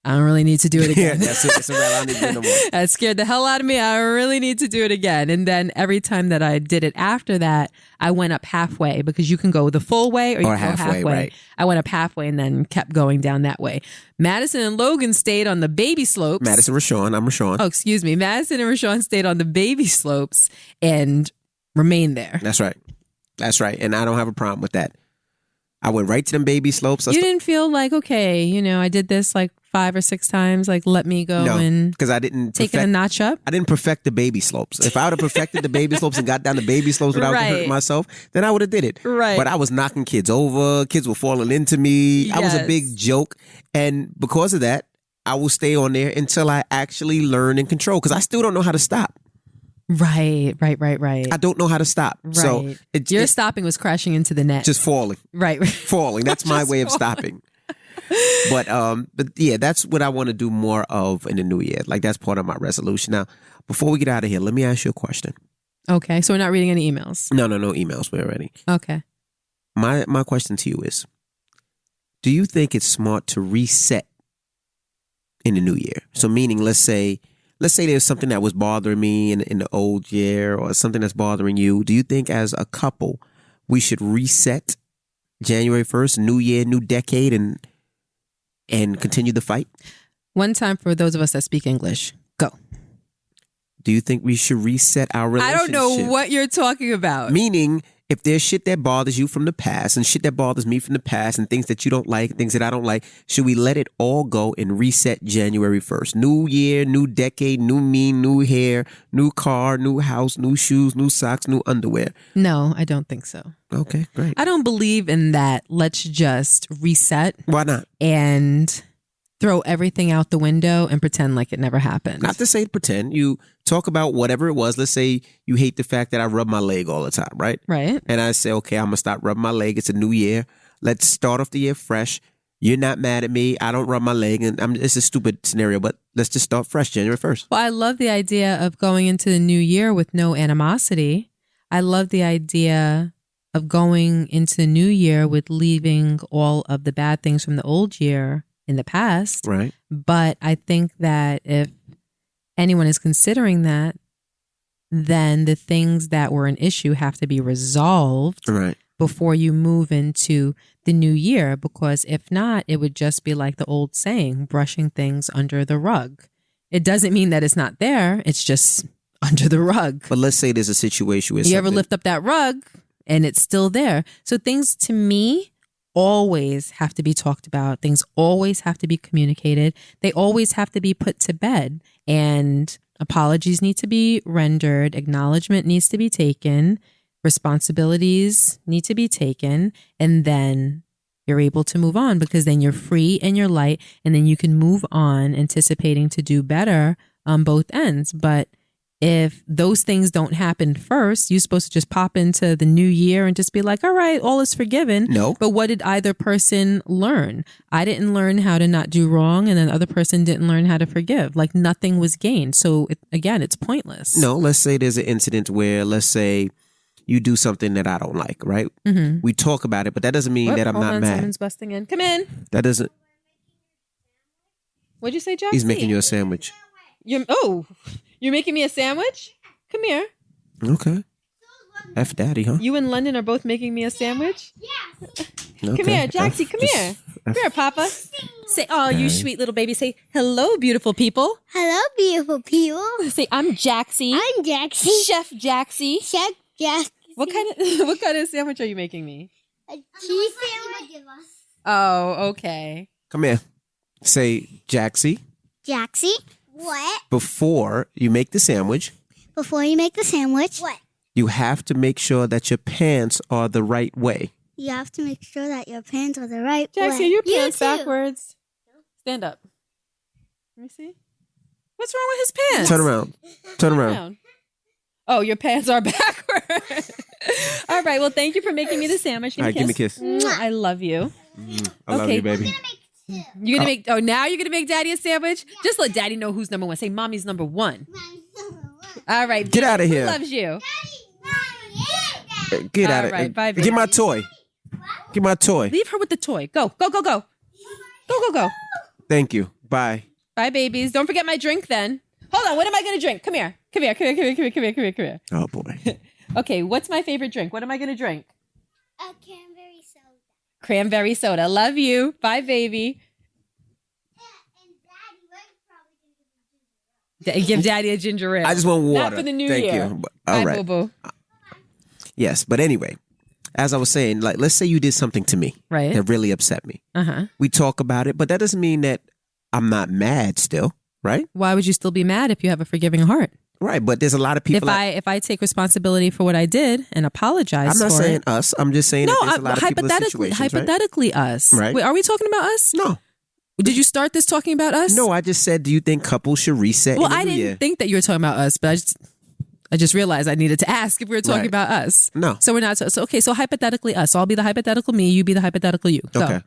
S2: I don't really need to do it again.
S1: Yeah, that's it. It's a wrap. I don't need to do it no more.
S2: That scared the hell out of me. I really need to do it again. And then every time that I did it after that, I went up halfway because you can go the full way or you can go halfway.
S1: Right.
S2: I went up halfway and then kept going down that way. Madison and Logan stayed on the baby slopes.
S1: Madison, Rashawn. I'm Rashawn.
S2: Oh, excuse me. Madison and Rashawn stayed on the baby slopes and remained there.
S1: That's right. That's right. And I don't have a problem with that. I went right to them baby slopes.
S2: You didn't feel like, okay, I did this like 5 or 6 times, like let me go and
S1: because I didn't
S2: take it a notch up.
S1: I didn't perfect the baby slopes. If I would have perfected the baby slopes and got down the baby slopes without hurting myself, then I would have did it.
S2: Right.
S1: But I was knocking kids over. Kids were falling into me.
S2: Yes.
S1: I was a big joke. And because of that, I will stay on there until I actually learn and control because I still don't know how to stop.
S2: Right.
S1: I don't know how to stop.
S2: Right.
S1: So
S2: your stopping was crashing into the net.
S1: Just falling.
S2: Right.
S1: Falling. That's my way of stopping. But yeah, that's what I want to do more of in the new year. Like that's part of my resolution. Now, before we get out of here, let me ask you a question.
S2: Okay. So we're not reading any emails.
S1: No emails. We're ready.
S2: Okay.
S1: My question to you is, do you think it's smart to reset in the new year? So meaning, let's say there's something that was bothering me in the old year or something that's bothering you. Do you think as a couple, we should reset January 1st, new year, new decade, and continue the fight?
S2: One time for those of us that speak English, go.
S1: Do you think we should reset our relationship?
S2: I don't know what you're talking about.
S1: Meaning, if there's shit that bothers you from the past and shit that bothers me from the past and things that you don't like, things that I don't like, should we let it all go and reset January 1st? New year, new decade, new me, new hair, new car, new house, new shoes, new socks, new underwear.
S2: No, I don't think so.
S1: Okay, great.
S2: I don't believe in that. Let's just reset.
S1: Why not?
S2: And throw everything out the window and pretend like it never happened.
S1: Not to say pretend. You talk about whatever it was. Let's say you hate the fact that I rub my leg all the time, right?
S2: Right.
S1: And I say, okay, I'm going to stop rubbing my leg. It's a new year. Let's start off the year fresh. You're not mad at me. I don't rub my leg. And it's a stupid scenario, but let's just start fresh January 1st.
S2: Well, I love the idea of going into the new year with no animosity. I love the idea of going into the new year with leaving all of the bad things from the old year in the past.
S1: Right.
S2: But I think that if anyone is considering that, then the things that were an issue have to be resolved before you move into the new year. Because if not, it would just be like the old saying, brushing things under the rug. It doesn't mean that it's not there. It's just under the rug.
S1: But let's say there's a situation where
S2: you ever lift up that rug and it's still there. So things to me always have to be talked about. Things always have to be communicated. They always have to be put to bed. And apologies need to be rendered. Acknowledgement needs to be taken. Responsibilities need to be taken. And then you're able to move on because then you're free and you're light. And then you can move on anticipating to do better on both ends. But if those things don't happen first, you're supposed to just pop into the new year and just be like, all right, all is forgiven.
S1: No.
S2: But what did either person learn? I didn't learn how to not do wrong, and then the other person didn't learn how to forgive. Like nothing was gained. So again, it's pointless.
S1: No, let's say there's an incident where, let's say you do something that I don't like, right?
S2: Mm-hmm.
S1: We talk about it, but that doesn't mean that I'm not mad.
S2: Someone's busting in. Come in.
S1: That doesn't.
S2: What'd you say, Jack?
S1: He's making you a sandwich.
S2: You're making me a sandwich? Come here.
S1: Okay. F daddy, huh?
S2: You and London are both making me a sandwich?
S3: Yes.
S1: Okay.
S2: Come here, Jaxie. Come here. Come here, Papa. Say, oh, you sweet little baby. Say, hello, beautiful people.
S3: Hello, beautiful people.
S2: Say, I'm Jaxie.
S3: I'm Jaxie.
S2: Chef Jaxie.
S3: Chef Jaxie.
S2: What kind of sandwich are you making me?
S3: A cheese sandwich.
S2: Oh, okay.
S1: Come here. Say, Jaxie.
S3: Jaxie. What?
S1: Before you make the sandwich.
S3: Before you make the sandwich. What?
S1: You have to make sure that your pants are the right way.
S3: You have to make sure that your pants are the right way.
S2: Jaxie, your pants backwards. Stand up. Let me see. What's wrong with his pants?
S1: Turn around.
S2: Oh, your pants are backwards. All right. Well, thank you for making me the sandwich.
S1: All right, give me a kiss.
S2: I love you.
S1: I love you, baby.
S2: You're gonna make. Oh, now you're gonna make Daddy a sandwich. Yeah. Just let Daddy know who's number one. Say, Mommy's number one. All right.
S1: Get out of here.
S2: Who loves you?
S1: Get out of here.
S2: Right, bye, baby.
S1: Give my toy. Give my toy.
S2: Leave her with the toy. Go, go, go, go. Go, go, go.
S1: Thank you. Bye.
S2: Bye, babies. Don't forget my drink then. Hold on. What am I going to drink? Come here. Come here. Come here. Come here. Come here. Come here. Come here. Come here.
S1: Oh, boy.
S2: Okay. What's my favorite drink? What am I going to drink?
S3: Cranberry soda.
S2: Cranberry soda. Love you. Bye, baby. Give Daddy a ginger ale.
S1: I just want water.
S2: Not for the new
S1: Thank
S2: year.
S1: you. All
S2: Bye,
S1: right.
S2: boo-boo.
S1: Yes, but anyway, as I was saying, like, let's say you did something to me
S2: Right.
S1: that really upset me.
S2: Uh-huh.
S1: We talk about it, but that doesn't mean that I'm not mad still, right?
S2: Why would you still be mad if you have a forgiving heart?
S1: Right, but there's a lot of people.
S2: If I take responsibility for what I did and apologize
S1: I'm not
S2: for
S1: saying
S2: it,
S1: us. I'm just saying that there's a lot of people in situations,
S2: hypothetically us.
S1: Right.
S2: Wait, are we talking about us?
S1: No.
S2: Did you start this talking about us?
S1: No, I just said, do you think couples should reset?
S2: Well,
S1: in the
S2: I
S1: new
S2: didn't
S1: year?
S2: think that you were talking about us, but I just realized I needed to ask if we were talking
S1: Right.
S2: about us.
S1: No.
S2: So we're not. So okay. So hypothetically us. So I'll be the hypothetical me. You be the hypothetical you. Go.
S1: Okay.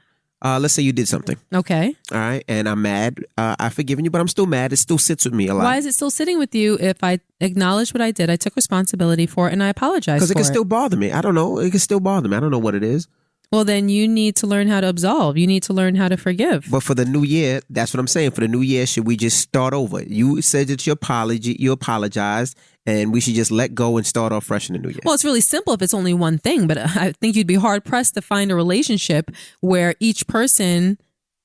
S1: Let's say you did something.
S2: Okay.
S1: All right. And I'm mad. I've forgiven you, but I'm still mad. It still sits with me a lot.
S2: Why is it still sitting with you if I acknowledge what I did, I took responsibility for it, and I apologize for it?
S1: Because it can still bother me. I don't know. It can still bother me. I don't know what it is.
S2: Well, then you need to learn how to absolve. You need to learn how to forgive.
S1: But for the new year, that's what I'm saying. For the new year, should we just start over? You said that you apologized, and we should just let go and start off fresh in the new year.
S2: Well, it's really simple if it's only one thing, but I think you'd be hard pressed to find a relationship where each person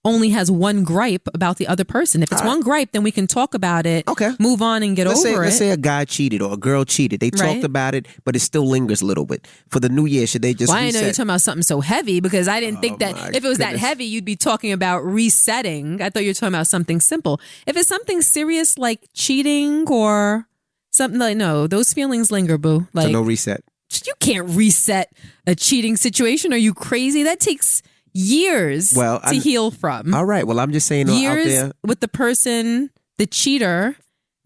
S2: only has one gripe about the other person. If it's one gripe, then we can talk about it,
S1: Okay.
S2: move on and get over it.
S1: Let's say a guy cheated or a girl cheated. They
S2: Right.
S1: talked about it, but it still lingers a little bit. For the new year, should they just
S2: Well, I didn't know you're
S1: reset?
S2: talking about something so heavy because I didn't think that
S1: my
S2: if it was that
S1: goodness.
S2: heavy, you'd be talking about resetting. I thought you were talking about something simple. If it's something serious like cheating or something like, no, those feelings linger, boo. Like,
S1: So no reset.
S2: you can't reset a cheating situation. Are you crazy? That takes years to heal from.
S1: All right. Well, I'm just saying out
S2: Years
S1: there.
S2: with the person, the cheater,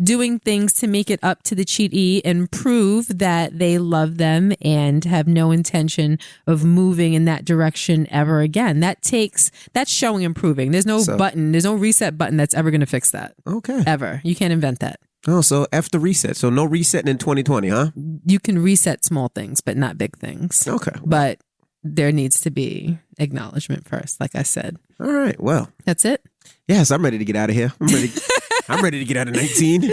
S2: doing things to make it up to the cheatee and prove that they love them and have no intention of moving in that direction ever again. That's showing improving. There's no reset button that's ever going to fix that.
S1: Okay.
S2: Ever. You can't invent that.
S1: Oh, so F the reset. So no resetting in 2020, huh?
S2: You can reset small things, but not big things.
S1: Okay.
S2: But there needs to be acknowledgement first, like I said.
S1: All right. Well,
S2: That's it.
S1: yes, I'm ready to get out of here. I'm ready to get out of 19.
S2: You're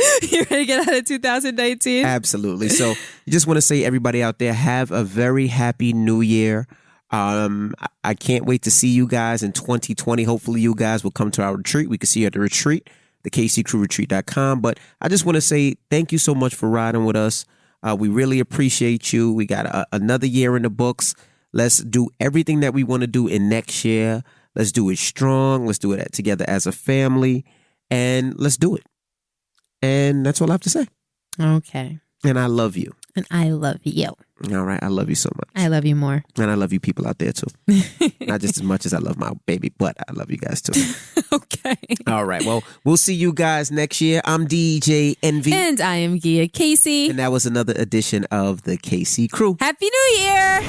S2: ready to get out of 2019?
S1: Absolutely. So I just want to say, everybody out there, have a very happy new year. I can't wait to see you guys in 2020. Hopefully you guys will come to our retreat. We can see you at the retreat, the kccrewretreat.com. But I just want to say thank you so much for riding with us. We really appreciate you. We got another year in the books. Let's do everything that we want to do in next year. Let's do it strong. Let's do it together as a family. And let's do it. And that's all I have to say.
S2: Okay.
S1: And I love you.
S2: And I love you.
S1: All right. I love you so much.
S2: I love you more.
S1: And I love you people out there too. Not just as much as I love my baby, but I love you guys too.
S2: Okay.
S1: All right. Well, we'll see you guys next year. I'm DJ Envy.
S2: And I am Gia Casey.
S1: And that was another edition of the KC Crew.
S2: Happy New Year!